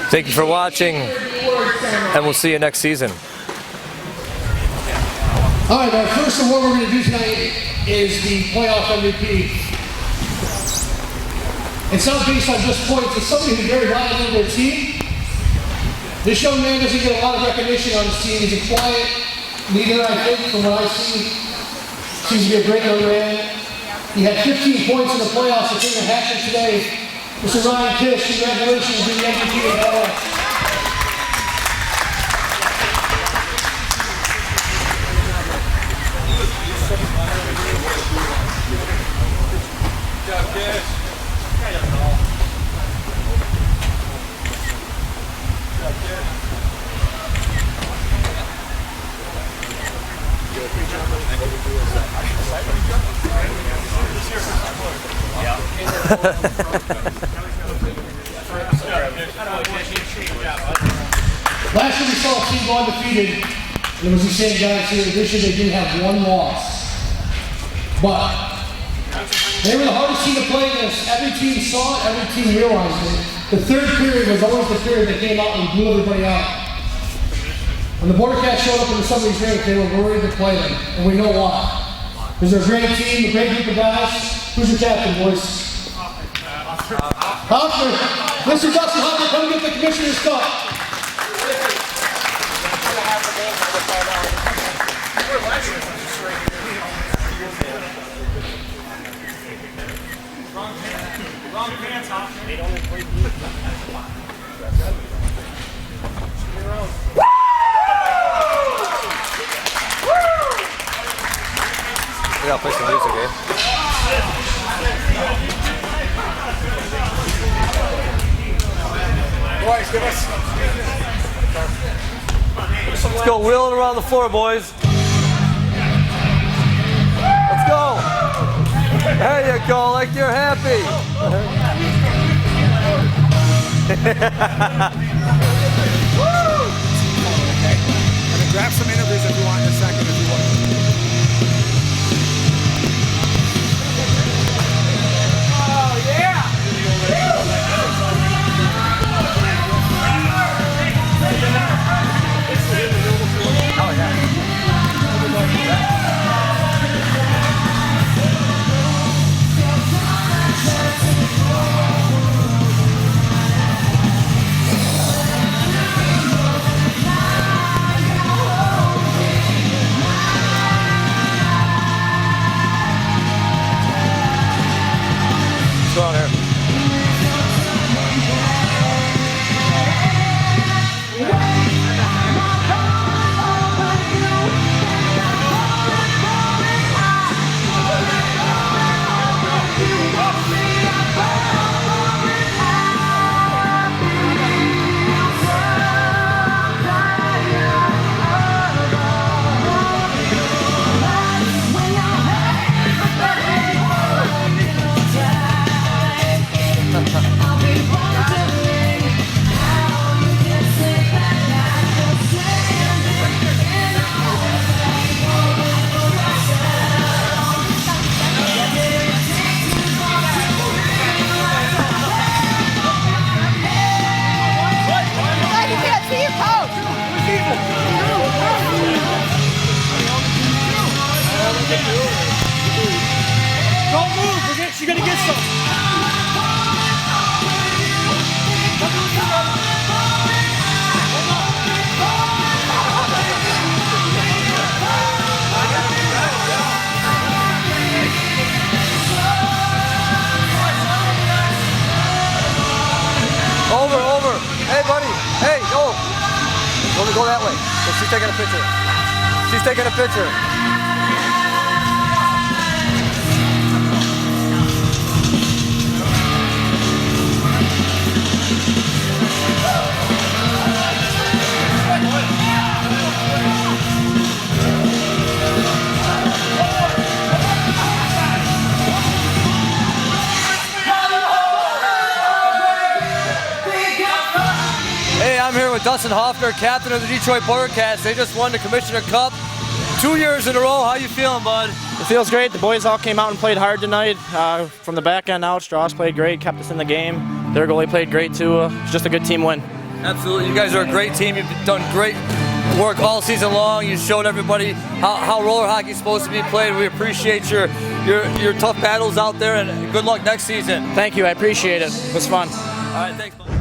Thank you for watching, and we'll see you next season. All right, our first award we're going to do tonight is the playoff MVP. It's not based on just points. It's somebody who's very valuable to their team. This young man doesn't get a lot of recognition on his team. He's a quiet leader, I think, from what I see. Seems to be a great young man. He had 15 points in the playoffs. I think a hat-trick today. Mr. Ryan Kish, congratulations to the MVP of LA. Last year we saw a team go undefeated, and it was the same guys here. This year they did have one loss. But they were the hardest team to play against. Every team saw it, every team realized it. The third period was always the period that came out and blew everybody out. When the Bordercats showed up in the somebody's rank, they were worried to play them, and we know why. Because they're a great team, a great group of guys. Who's your captain, boys? Hoffner. Mr. Dustin Hoffner, come get the Commissioner's Cup. Wrong pants, Hoffman. We gotta play some music, eh? Boys, give us. Let's go wheeling around the floor, boys. Let's go. There you go, like you're happy. Grab some interviews if you want in a second, if you want. Oh, yeah! What's going on here? Don't move, she's gonna get some. Over. Hey, buddy. Hey, go. Go that way. She's taking a picture. She's taking a picture. Hey, I'm here with Dustin Hoffner, captain of the Detroit Bordercats. They just won the Commissioner Cup 2 years in a row. How you feeling, bud? It feels great. The boys all came out and played hard tonight. From the back end out, Strauss played great, kept us in the game. Their goalie played great too. It's just a good team win. Absolutely. You guys are a great team. You've done great work all season long. You showed everybody how roller hockey is supposed to be played. We appreciate your tough battles out there, and good luck next season. Thank you. I appreciate it. It was fun. All right, thanks, bud.